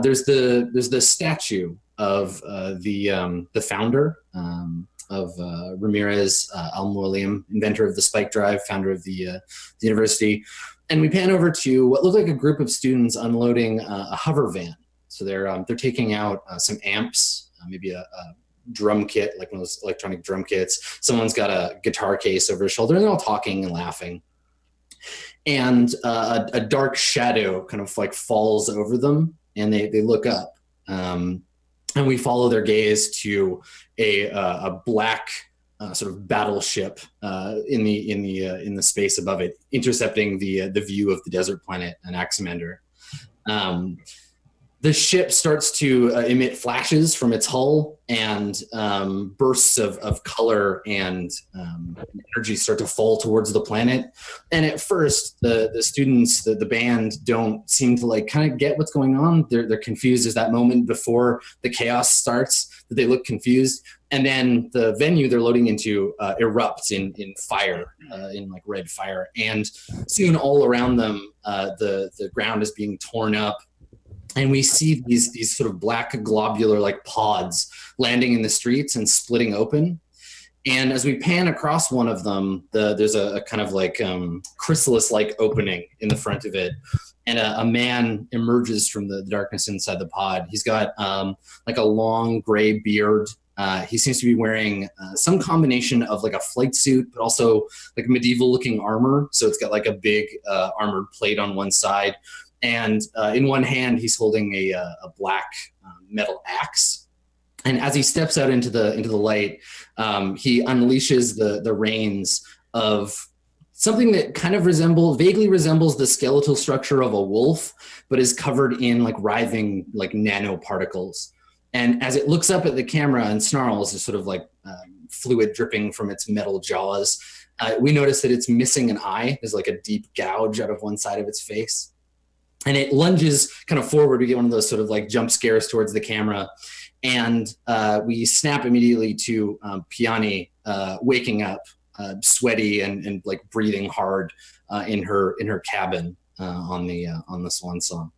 Speaker 4: There's the statue of the founder of Ramirez Al-Mualim, inventor of the spike drive, founder of the university. And we pan over to what looked like a group of students unloading a hover van. So they're taking out some amps, maybe a drum kit, like one of those electronic drum kits. Someone's got a guitar case over his shoulder, and they're all talking and laughing. And a dark shadow kind of like falls over them, and they look up. And we follow their gaze to a black sort of battleship in the space above it, intercepting the view of the desert planet Anaximander. The ship starts to emit flashes from its hull, and bursts of color and energy start to fall towards the planet. And at first, the students, the band, don't seem to like kind of get what's going on. They're confused. As that moment before the chaos starts, that they look confused. And then the venue they're loading into erupts in fire, in like red fire. And soon all around them, the ground is being torn up. And we see these sort of black globular like pods landing in the streets and splitting open. And as we pan across one of them, there's a kind of like chrysalis-like opening in the front of it. And a man emerges from the darkness inside the pod. He's got like a long gray beard. He seems to be wearing some combination of like a flight suit, but also like medieval looking armor. So it's got like a big armored plate on one side. And in one hand, he's holding a black metal axe. And as he steps out into the light, he unleashes the reins of something that kind of vaguely resembles the skeletal structure of a wolf, but is covered in like writhing like nanoparticles. And as it looks up at the camera and snarls, there's sort of like fluid dripping from its metal jaws. We notice that it's missing an eye. There's like a deep gouge out of one side of its face. And it lunges kind of forward. We get one of those sort of like jump scares towards the camera. And we snap immediately to Piani waking up, sweaty and like breathing hard in her cabin on the Swan Song.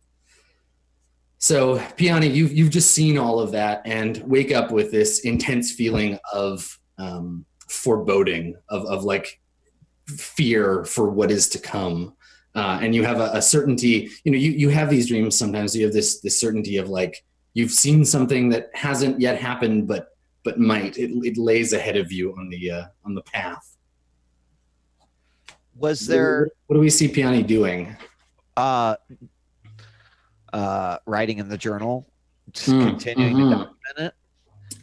Speaker 4: So Piani, you've just seen all of that and wake up with this intense feeling of foreboding, of like fear for what is to come. And you have a certainty, you have these dreams sometimes. You have this certainty of like, you've seen something that hasn't yet happened, but might. It lays ahead of you on the path.
Speaker 2: Was there?
Speaker 4: What do we see Piani doing?
Speaker 2: Writing in the journal, just continuing to document it.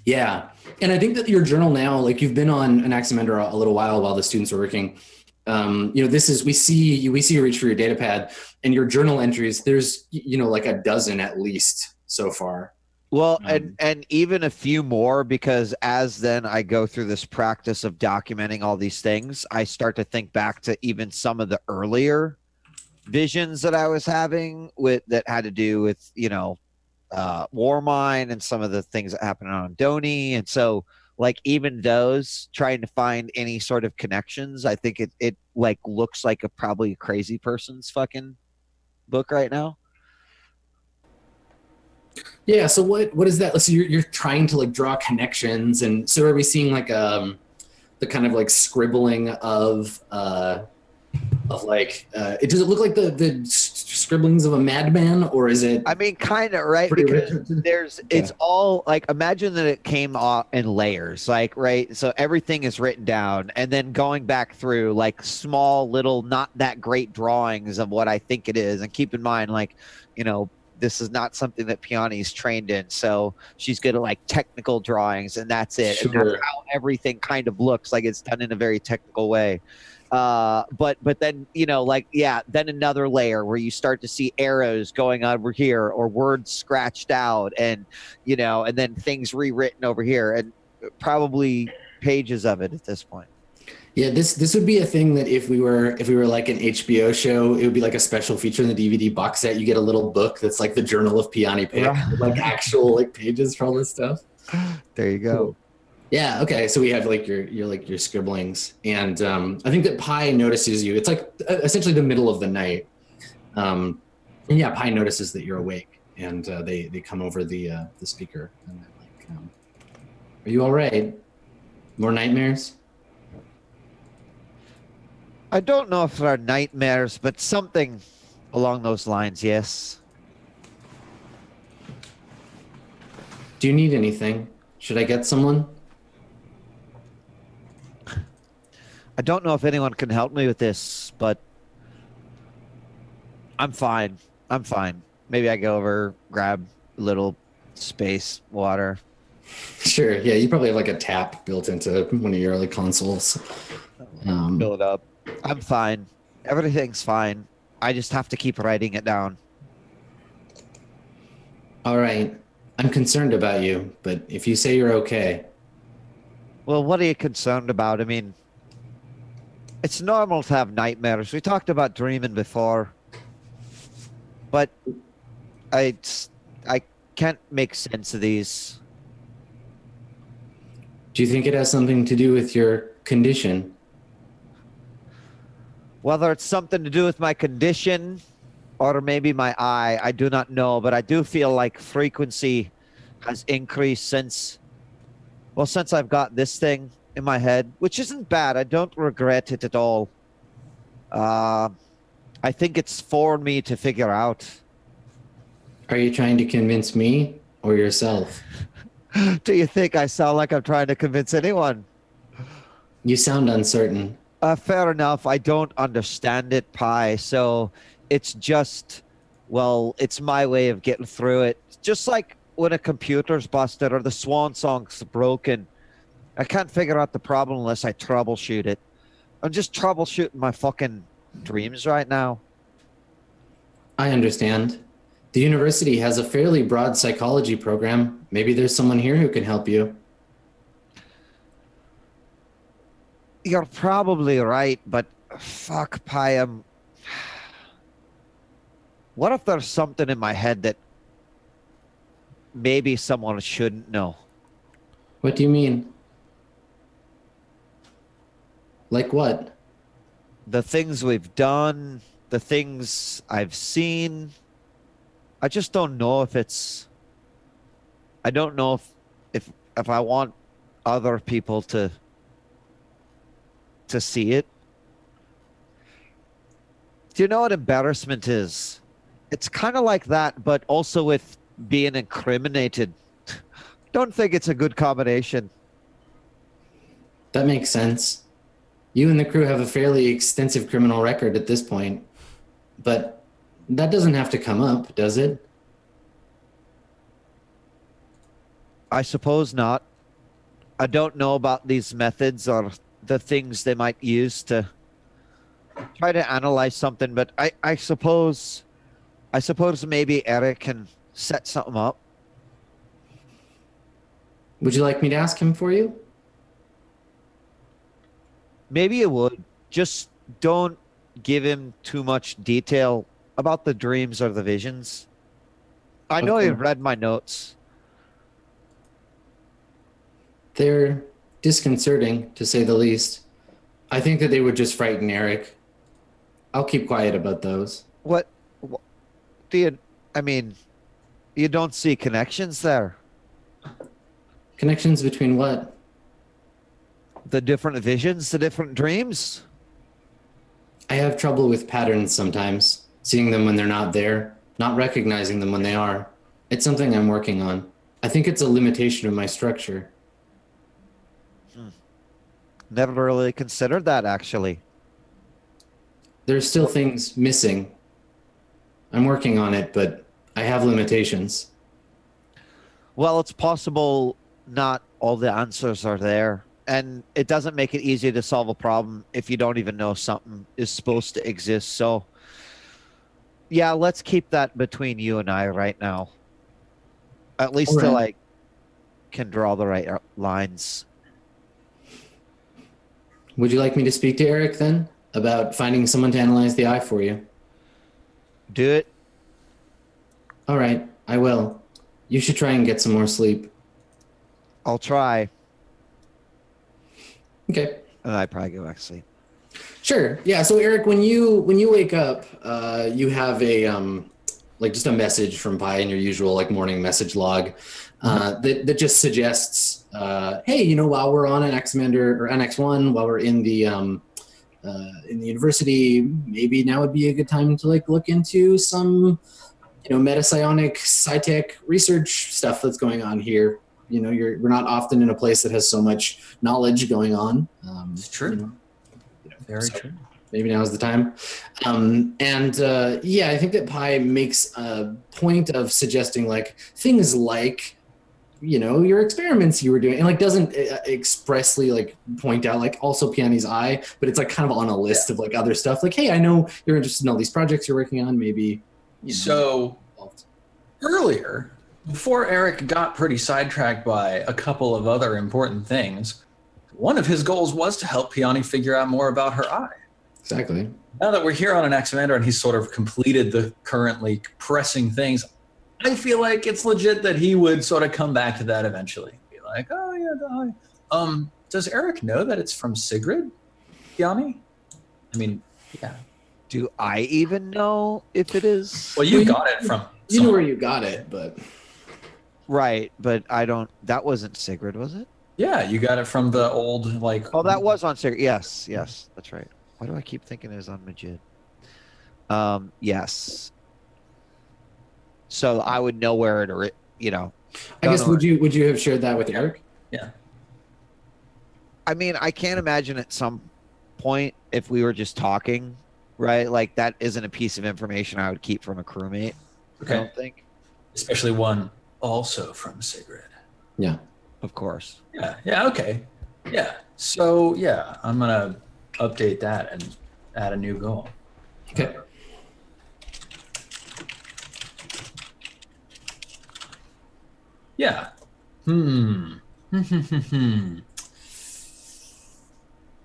Speaker 2: Yeah,
Speaker 4: and I think that your journal now, like you've been on Anaximander a little while the students are working. This is we see you reach for your data pad and your journal entries. There's like a dozen at least so far.
Speaker 2: Well, and even a few more, because as then I go through this practice of documenting all these things, I start to think back to even some of the earlier visions that I was having that had to do with Warmind and some of the things that happened on Donnie, and so. Like even those, trying to find any sort of connections, I think it like looks like probably a crazy person's fucking book right now.
Speaker 4: Yeah. So what is that? So you're trying to like draw connections, and so are we seeing like the kind of like scribbling of like does it look like the scribblings of a madman, or is it?
Speaker 2: I mean, kind of, right? Because it's all like, imagine that it came off in layers, like, right? So everything is written down, and then going back through like small little, not that great drawings of what I think it is. And keep in mind, like, this is not something that Piani's trained in, so she's good at like technical drawings, and that's it. Sure. And that's how everything kind of looks like it's done in a very technical way. But then, then another layer where you start to see arrows going over here or words scratched out and then things rewritten over here, and probably pages of it at this point.
Speaker 4: Yeah, this would be a thing that if we were like an HBO show, it would be like a special feature in the DVD box set. You get a little book that's like the Journal of Piani Pick, like actual like pages for all this stuff.
Speaker 2: There you go.
Speaker 4: Cool. Yeah. Okay. So we have like your scribblings, and I think that Pi notices you. It's like essentially the middle of the night, and yeah, Pi notices that you're awake, and they come over the speaker, and they're like, "Are you all right? More nightmares?"
Speaker 2: I don't know if there are nightmares, but something along those lines. Yes.
Speaker 4: Do you need anything? Should I get someone?
Speaker 2: I don't know if anyone can help me with this, but I'm fine. Maybe I go over, grab a little space, water.
Speaker 4: Sure. Yeah, you probably have like a tap built into one of your like consoles.
Speaker 2: Fill it up. I'm fine. Everything's fine. I just have to keep writing it down.
Speaker 4: All right. I'm concerned about you, but if you say you're okay,
Speaker 2: Well, what are you concerned about? I mean, it's normal to have nightmares. We talked about dreaming before, but I, I can't make sense of these.
Speaker 4: do you think it has something to do with your condition?
Speaker 2: Whether it's something to do with my condition or maybe my eye, I do not know, but I do feel like frequency has increased since I've got this thing in my head, which isn't bad. I don't regret it at all. I think it's for me to figure out.
Speaker 4: Are you trying to convince me or yourself?
Speaker 2: Do you think I sound like I'm trying to convince anyone?
Speaker 4: You sound uncertain.
Speaker 2: Fair enough. I don't understand it, Pi. So it's just, well, it's my way of getting through it. Just like when a computer's busted or the Swan Song's broken, I can't figure out the problem unless I troubleshoot it. I'm just troubleshooting my fucking dreams right now.
Speaker 4: I understand. The university has a fairly broad psychology program. Maybe there's someone here who can help you.
Speaker 2: You're probably right, but fuck, Pi, what if there's something in my head that maybe someone shouldn't know?
Speaker 4: What do you mean? Like what?
Speaker 2: The things we've done, the things I've seen. I just don't know if it's... I don't know if I want other people to see it. Do you know what embarrassment is? It's kind of like that, but also with being incriminated. Don't think it's a good combination.
Speaker 4: That makes sense. You and the crew have a fairly extensive criminal record at this point, but that doesn't have to come up, does it?
Speaker 2: I suppose not. I don't know about these methods or the things they might use to try to analyze something, but I suppose maybe Eric can set something up.
Speaker 4: Would you like me to ask him for you?
Speaker 2: Maybe it would. Just don't give him too much detail about the dreams or the visions. I know
Speaker 4: Okay.
Speaker 2: you've read my notes.
Speaker 4: They're disconcerting, to say the least. I think that they would just frighten Eric. I'll keep quiet about those.
Speaker 2: What do you... I mean, you don't see connections there.
Speaker 4: Connections between what?
Speaker 2: The different visions, the different dreams.
Speaker 4: I have trouble with patterns sometimes, seeing them when they're not there, not recognizing them when they are. It's something I'm working on. I think it's a limitation of my structure.
Speaker 2: Never really considered that, actually.
Speaker 4: There's still things missing. I'm working on it, but I have limitations.
Speaker 2: Well, it's possible not all the answers are there. And it doesn't make it easy to solve a problem if you don't even know something is supposed to exist. So, yeah, let's keep that between you and I right now. At least till I can draw the right lines.
Speaker 4: Would you like me to speak to Eric then about finding someone to analyze the eye for you?
Speaker 2: Do it.
Speaker 4: All right, I will. You should try and get some more sleep.
Speaker 2: I'll try.
Speaker 4: Okay.
Speaker 2: And I probably go back to sleep.
Speaker 4: Sure. Yeah. So Eric, when you wake up, you have a like just a message from Pi in your usual like morning message log that just suggests, hey, you know, while we're on an Xmander or NX1, while we're in the university, maybe now would be a good time to like look into some, you know, metapsionic sci-tech research stuff that's going on here. You know, we're not often in a place that has so much knowledge going on.
Speaker 5: It's true.
Speaker 4: You know,
Speaker 5: Very
Speaker 4: so
Speaker 5: true.
Speaker 4: maybe now is the time. Yeah, I think that Pi makes a point of suggesting like things like, you know, your experiments you were doing, and like doesn't expressly like point out like also Piani's eye, but it's like kind of on a list of like other stuff. Like, hey, I know you're interested in all these projects you're working on. Maybe. You know,
Speaker 5: So earlier, before Eric got pretty sidetracked by a couple of other important things, one of his goals was to help Peony figure out more about her eye.
Speaker 4: Exactly.
Speaker 5: Now that we're here on an X-Commander and he's sort of completed the currently pressing things, I feel like it's legit that he would sort of come back to that eventually. Be like, oh yeah, the eye. Does Eric know that it's from Sigrid, Peony? I mean, yeah.
Speaker 2: Do I even know if it is?
Speaker 5: Well, you got it from.
Speaker 4: You know where you got it, but
Speaker 2: Right, but I don't. That wasn't Sigrid, was it?
Speaker 5: Yeah, you got it from the old like.
Speaker 2: Oh, that was on Sigrid. Yes, yes, that's right. Why do I keep thinking it was on Majid? Yes. So I would know where it, or you know.
Speaker 4: I guess would you have shared that with Eric?
Speaker 5: Yeah.
Speaker 2: I mean, I can't imagine at some point if we were just talking, right? Like that isn't a piece of information I would keep from a crewmate.
Speaker 5: Okay.
Speaker 2: I don't think.
Speaker 5: Especially one also from Sigrid.
Speaker 4: Yeah.
Speaker 2: Of course.
Speaker 5: Yeah. Yeah. Okay. Yeah. So yeah, I'm gonna update that and add a new goal.
Speaker 4: Okay.
Speaker 5: Yeah.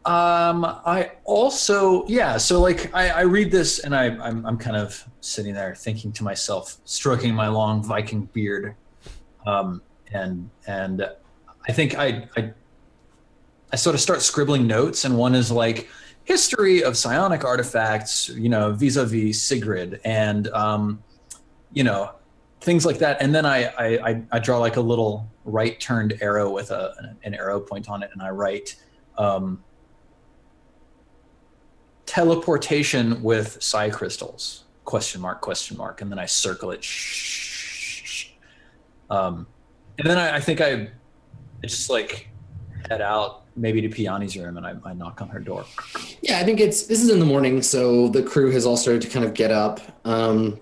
Speaker 5: I also, yeah, so like I read this and I'm kind of sitting there thinking to myself, stroking my long Viking beard. And I think I sort of start scribbling notes, and one is like history of psionic artifacts, you know, vis-a-vis Sigrid, and you know, things like that. And then I draw like a little right turned arrow with an arrow point on it, and I write teleportation with psi crystals, question mark, and then I circle it. And then I think I just like head out maybe to Peony's room, and I knock on her door.
Speaker 4: Yeah, I think this is in the morning, so the crew has all started to kind of get up. And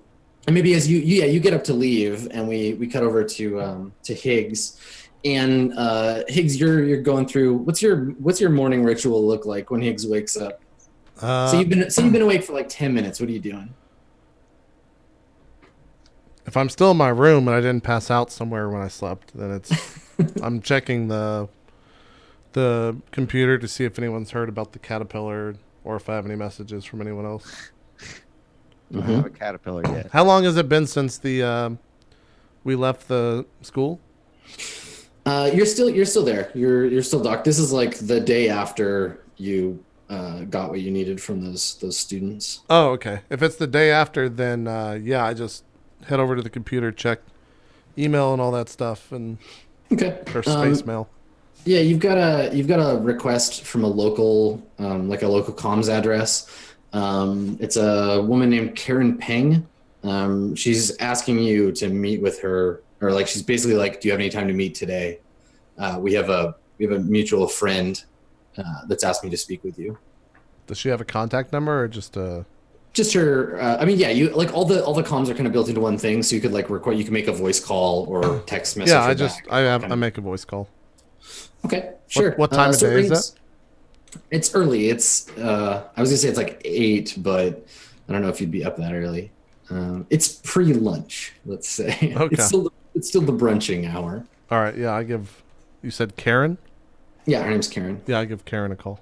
Speaker 4: maybe as you get up to leave, and we cut over to Higgs. And Higgs, you're going through what's your morning ritual look like when Higgs wakes up? So you've been awake for like 10 minutes. What are you doing?
Speaker 1: If I'm still in my room and I didn't pass out somewhere when I slept, then it's I'm checking the computer to see if anyone's heard about the caterpillar or if I have any messages from anyone else.
Speaker 2: I don't have a caterpillar yet.
Speaker 1: How long has it been since we left the school?
Speaker 4: You're still there. You're still docked. This is like the day after you got what you needed from those students.
Speaker 1: Oh, okay. If it's the day after, then yeah, I just head over to the computer, check email and all that stuff, and or space mail.
Speaker 4: Yeah, you've got a request from a local like a local comms address. It's a woman named Karen Peng. She's asking you to meet with her, or like she's basically like, do you have any time to meet today? We have a mutual friend that's asked me to speak with you.
Speaker 1: Does she have a contact number or just a?
Speaker 4: Just her. I mean, yeah. You like all the comms are kind of built into one thing, so you could like record. You can make a voice call or text message.
Speaker 1: Yeah, I make a voice call.
Speaker 4: Okay, sure.
Speaker 1: What time of day is that?
Speaker 4: It's early. It's I was gonna say it's like 8, but I don't know if you'd be up that early. It's pre-lunch, let's say.
Speaker 1: Okay.
Speaker 4: It's still the brunching hour.
Speaker 1: All right. Yeah, you said Karen?
Speaker 4: Yeah, her name's Karen.
Speaker 1: Yeah, I give Karen a call.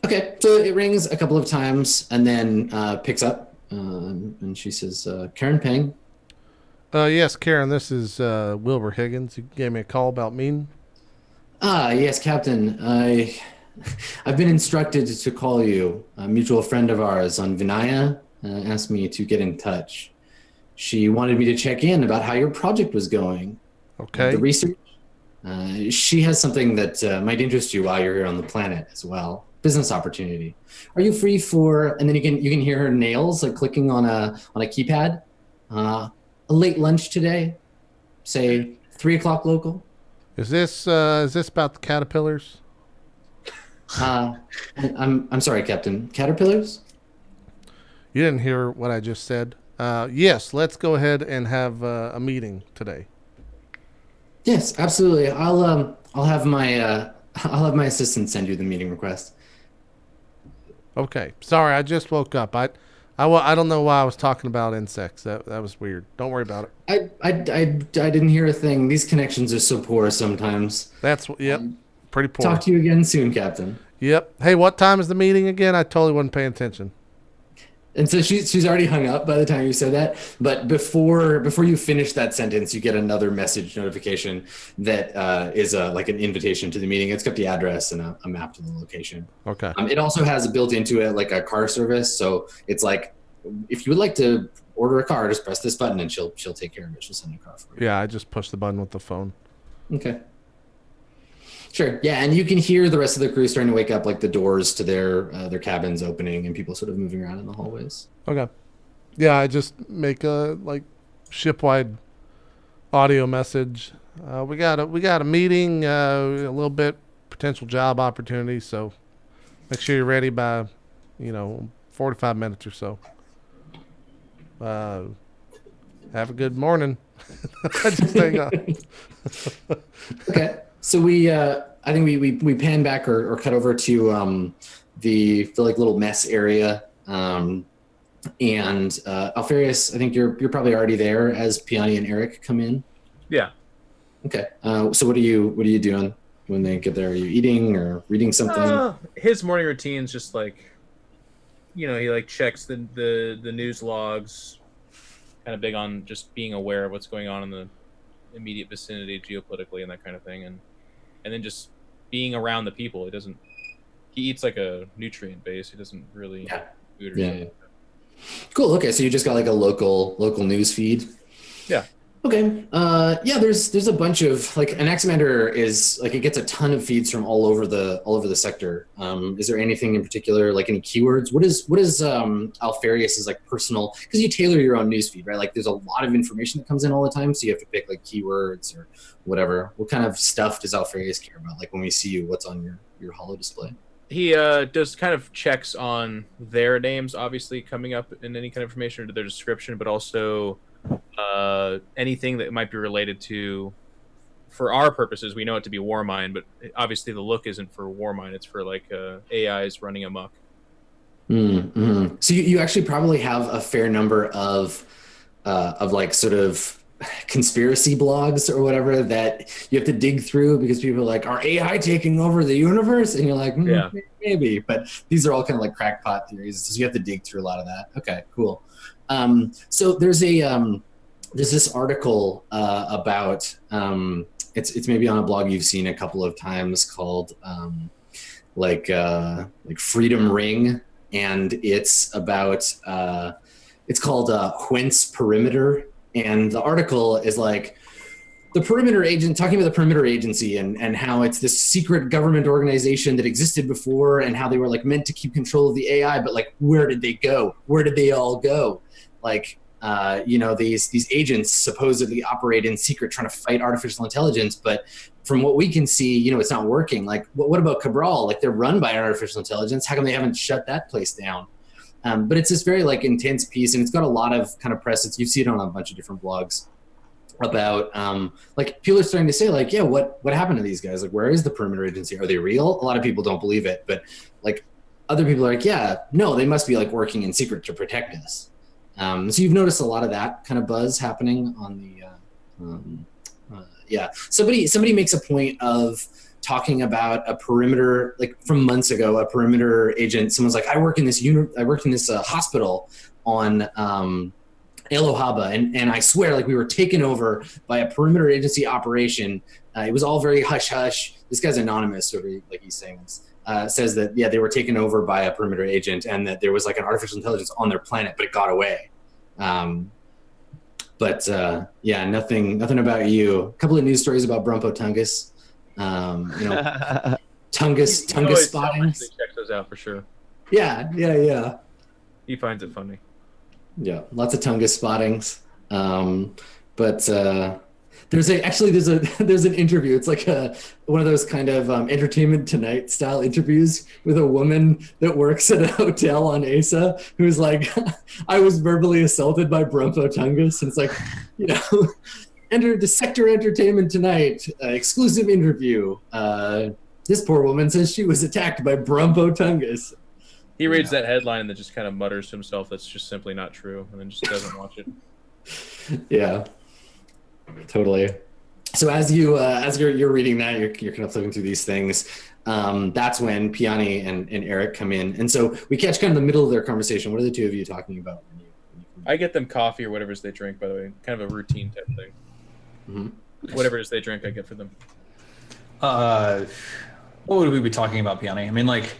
Speaker 4: Okay, so it rings a couple of times and then picks up, and she says, Karen Peng?
Speaker 1: Yes, Karen, this is Wilbur Higgins. You gave me a call about meeting.
Speaker 4: Ah, yes, Captain. I've been instructed to call you. A mutual friend of ours on Vinaya asked me to get in touch. She wanted me to check in about how your project was going.
Speaker 1: Okay.
Speaker 4: The research. She has something that might interest you while you're here on the planet as well. Business opportunity. Are you free for? And then you can hear her nails like clicking on a keypad. A late lunch today, say 3 o'clock local.
Speaker 1: Is this about the caterpillars?
Speaker 4: I'm sorry, Captain. Caterpillars?
Speaker 1: You didn't hear what I just said. Yes, let's go ahead and have a meeting today.
Speaker 4: Yes, absolutely. I'll have my assistant send you the meeting request.
Speaker 1: Okay. Sorry, I just woke up. I I don't know why I was talking about insects. That was weird. Don't worry about it.
Speaker 4: I didn't hear a thing. These connections are so poor sometimes.
Speaker 1: Yep. Pretty poor.
Speaker 4: Talk to you again soon, Captain.
Speaker 1: Yep. Hey, what time is the meeting again? I totally wasn't paying attention.
Speaker 4: And so she's already hung up by the time you said that. But before you finish that sentence, you get another message notification that is like an invitation to the meeting. It's got the address and a map to the location.
Speaker 1: Okay.
Speaker 4: It also has built into it like a car service. So it's like, if you would like to order a car, just press this button and she'll take care of it. She'll send a car for you.
Speaker 1: Yeah, I just pushed the button with the phone.
Speaker 4: Okay. Sure. Yeah, and you can hear the rest of the crew starting to wake up, like the doors to their cabins opening and people sort of moving around in the hallways.
Speaker 1: Okay. Yeah, I just make a like shipwide audio message. We got a meeting, a little bit potential job opportunity, so make sure you're ready by 45 minutes or so. Have a good morning. I just hang up.
Speaker 4: Okay. So I think we pan back or cut over to the like little mess area, and Alfarius, I think you're probably already there as Piani and Eric come in.
Speaker 3: Yeah.
Speaker 4: Okay. So what are you doing when they get there? Are you eating or reading something?
Speaker 3: His morning routine's just like, he like checks the news logs, kind of big on just being aware of what's going on in the immediate vicinity geopolitically and that kind of thing, and then just being around the people. He eats like a nutrient base. He doesn't really food or something.
Speaker 4: Cool. Okay, so you just got like a local news feed.
Speaker 3: Yeah.
Speaker 4: Okay. There's a bunch of like an Anaximander is like it gets a ton of feeds from all over the sector. Is there anything in particular, like any keywords? What is Alfarius's like personal, because you tailor your own news feed, right? Like there's a lot of information that comes in all the time, so you have to pick like keywords or whatever. What kind of stuff does Alfarius care about? Like when we see you, what's on your holo display?
Speaker 3: He does kind of checks on their names, obviously coming up in any kind of information or their description, but also anything that might be related to, for our purposes, we know it to be Warmind, but obviously the look isn't for Warmind. It's for like AIs running amok.
Speaker 4: Mm-hmm. So you actually probably have a fair number of like sort of conspiracy blogs or whatever that you have to dig through because people are like, are AI taking over the universe? And you're like, maybe, but these are all kind of like crackpot theories. So you have to dig through a lot of that. Okay, cool. So there's this article about it's maybe on a blog you've seen a couple of times called like Freedom Ring, and it's about it's called Whence Perimeter, and the article is like the perimeter agent, talking about the perimeter agency and how it's this secret government organization that existed before and how they were like meant to keep control of the AI, but like where did they go? Where did they all go? Like these agents supposedly operate in secret trying to fight artificial intelligence, but from what we can see, it's not working. Like what about Cabral? Like they're run by artificial intelligence. How come they haven't shut that place down? But it's this very like intense piece, and it's got a lot of kind of press. You see it on a bunch of different blogs about like people are starting to say like, yeah, what happened to these guys? Like, where is the perimeter agency? Are they real? A lot of people don't believe it, but like other people are like, yeah, no, they must be like working in secret to protect us. So you've noticed a lot of that kind of buzz happening on the somebody makes a point of talking about a perimeter, like from months ago, a perimeter agent. Someone's like, I work in this hospital on Elohaba, and I swear, like we were taken over by a perimeter agency operation. It was all very hush hush. This guy's anonymous, or like he's saying this. Says that they were taken over by a perimeter agent, and that there was like an artificial intelligence on their planet, but it got away. Nothing about you. A couple of news stories about Brumpo Tungus. Tungus spotting.
Speaker 3: Check those out for sure.
Speaker 4: Yeah.
Speaker 3: He finds it funny.
Speaker 4: Yeah, lots of Tungus spottings. There's an interview. It's like one of those kind of Entertainment Tonight style interviews with a woman that works at a hotel on Asa who's like, I was verbally assaulted by Brumpo Tungus. And it's like, enter the Sector Entertainment Tonight exclusive interview. This poor woman says she was attacked by Brumpo Tungus.
Speaker 3: He reads that headline and then just kind of mutters to himself that's just simply not true, and then just doesn't watch it.
Speaker 4: Yeah, totally. So as you're reading that, you're kind of flipping through these things. That's when Piani and Eric come in, and so we catch kind of the middle of their conversation. What are the two of you talking about?
Speaker 3: I get them coffee or whatever it is they drink, by the way, kind of a routine type thing.
Speaker 4: Mm-hmm.
Speaker 3: Whatever it is they drink, I get for them.
Speaker 5: What would we be talking about, Piani? I mean, like,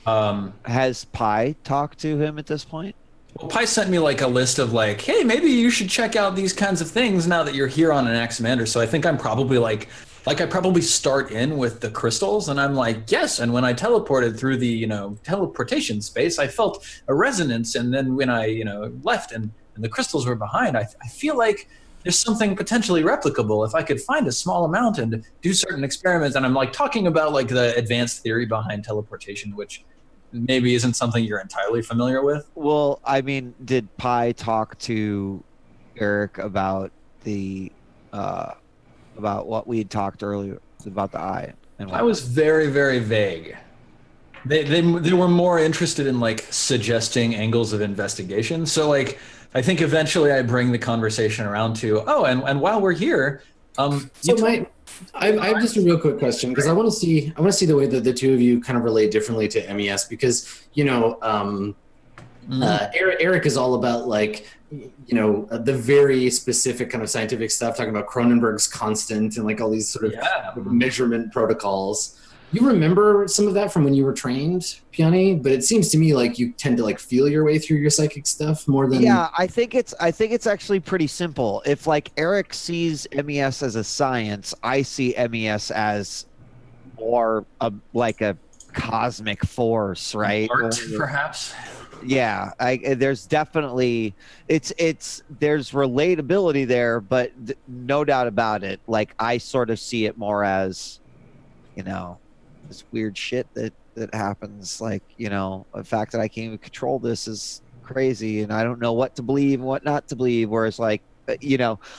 Speaker 2: Has Pi talked to him at this point?
Speaker 5: well, Pi sent me like a list of like, hey, maybe you should check out these kinds of things now that you're here on an Axamander. So I think I'm probably like I probably start in with the crystals, and I'm like, yes. And when I teleported through the teleportation space, I felt a resonance. And then when I left and the crystals were behind, I feel like there's something potentially replicable if I could find a small amount and do certain experiments. And I'm like talking about like the advanced theory behind teleportation, which maybe isn't something you're entirely familiar with.
Speaker 2: Well, I mean, did Pi talk to Eric about the about what we had talked earlier about the eye? And
Speaker 5: I was very, very vague. They were more interested in like suggesting angles of investigation. So like I think eventually I bring the conversation around to and while we're here,
Speaker 4: I have just a real quick question, because I want to see the way that the two of you kind of relate differently to MES, because Eric is all about like the very specific kind of scientific stuff, talking about Cronenberg's constant and like all these sort of measurement protocols. You remember some of that from when you were trained, Piani, but it seems to me like you tend to like feel your way through your psychic stuff more than.
Speaker 2: Yeah, I think it's actually pretty simple. If like Eric sees MES as a science, I see MES as more like a cosmic force, right?
Speaker 5: Art, perhaps.
Speaker 2: Yeah, there's definitely there's relatability there, but no doubt about it. Like I sort of see it more as, this weird shit that happens. Like, the fact that I can't even control this is crazy, and I don't know what to believe and what not to believe. Whereas like,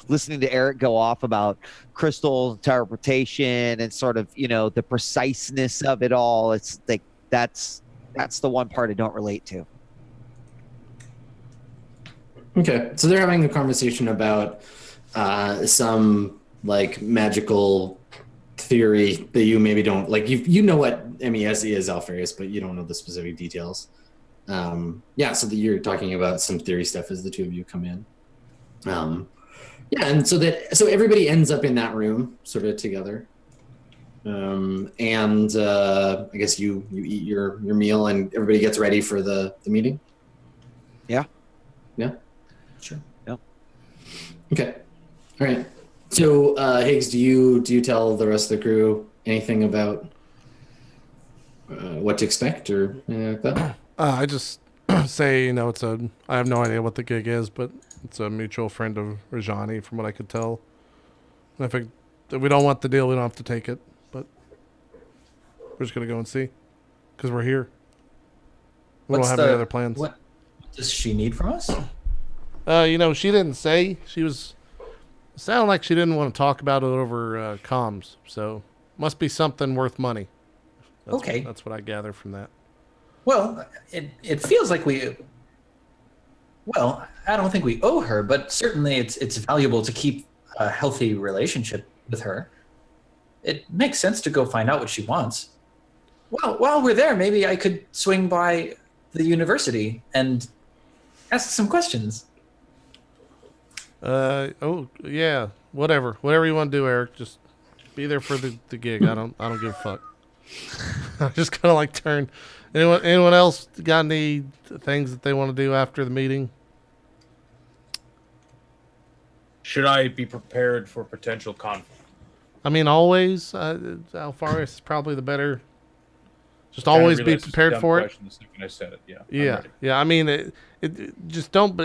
Speaker 2: listening to Eric go off about crystal interpretation and sort of, the preciseness of it all, it's like that's the one part I don't relate to.
Speaker 4: Okay, so they're having a conversation about some like magical theory that you maybe don't like. You know what MES is, Alfarius, but you don't know the specific details. So that you're talking about some theory stuff as the two of you come in. And so everybody ends up in that room sort of together. I guess you eat your meal and everybody gets ready for the meeting.
Speaker 2: Yeah.
Speaker 5: Sure.
Speaker 2: Yep.
Speaker 4: Okay. All right. So, Higgs, do you tell the rest of the crew anything about what to expect or anything like that?
Speaker 1: I just say, I have no idea what the gig is, but it's a mutual friend of Rajani, from what I could tell. And if we don't want the deal, we don't have to take it, but we're just going to go and see, because we're here. We don't have any other plans.
Speaker 5: What does she need from us?
Speaker 1: She didn't say. It sounded like she didn't want to talk about it over comms, so must be something worth money. That's what I gather from that.
Speaker 5: Well, it feels like I don't think we owe her, but certainly it's valuable to keep a healthy relationship with her. It makes sense to go find out what she wants. Well, while we're there, maybe I could swing by the university and ask some questions.
Speaker 1: Yeah, whatever you want to do, Eric. Just be there for the gig. I don't give a fuck. I just kind of like turn. Anyone else got any things that they want to do after the meeting?
Speaker 3: Should I be prepared for potential conflict?
Speaker 1: I mean, always. Alfarius is probably the better. Just always be prepared for it.
Speaker 3: The second I said it,
Speaker 1: yeah. I mean, it just don't.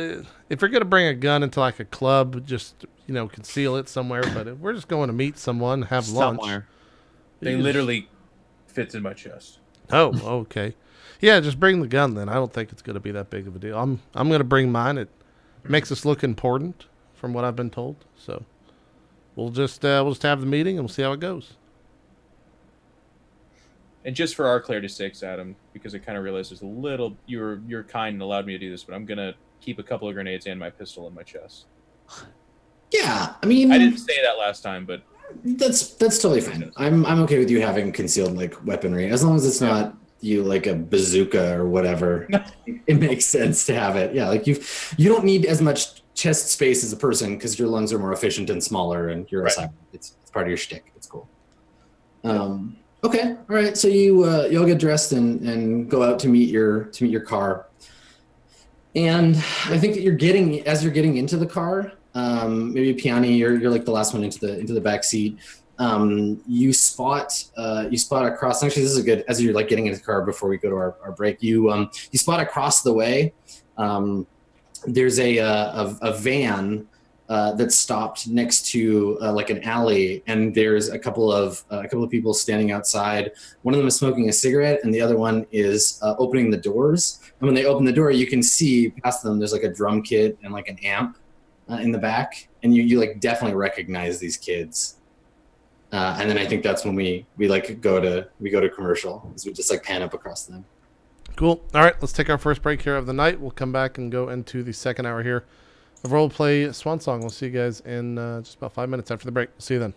Speaker 1: If you're gonna bring a gun into like a club, just conceal it somewhere. But if we're just going to meet someone, have lunch.
Speaker 3: They literally fits in my chest.
Speaker 1: Oh, okay. Yeah, just bring the gun then. I don't think it's gonna be that big of a deal. I'm gonna bring mine. It makes us look important, from what I've been told. So we'll just have the meeting and we'll see how it goes.
Speaker 3: And just for our clarity's sakes, Adam, because I kind of realized there's a little you're kind and allowed me to do this, but I'm gonna keep a couple of grenades and my pistol in my chest.
Speaker 4: Yeah, I mean,
Speaker 3: I didn't say that last time, but
Speaker 4: that's totally fine. I'm okay with you having concealed like weaponry as long as it's not you like a bazooka or whatever. It makes sense to have it. Yeah, like you don't need as much chest space as a person because your lungs are more efficient and smaller, and you're a cyborg. It's part of your shtick. It's cool. Okay, all right. So you all get dressed and go out to meet your car. And I think that you're getting into the car. Maybe Piani, you're like the last one into the back seat. You spot across. Actually, this is a good as you're like getting into the car before we go to our break. You spot across the way. There's a van that's stopped next to like an alley, and there's a couple of people standing outside. One of them is smoking a cigarette, and the other one is opening the doors. And when they open the door, you can see past them. There's like a drum kit and like an amp in the back, and you like definitely recognize these kids. And then I think that's when we go to commercial, as we just like pan up across them.
Speaker 1: Cool. All right, let's take our first break here of the night. We'll come back and go into the second hour here of Roleplay Swan Song. We'll see you guys in just about 5 minutes after the break. See you then.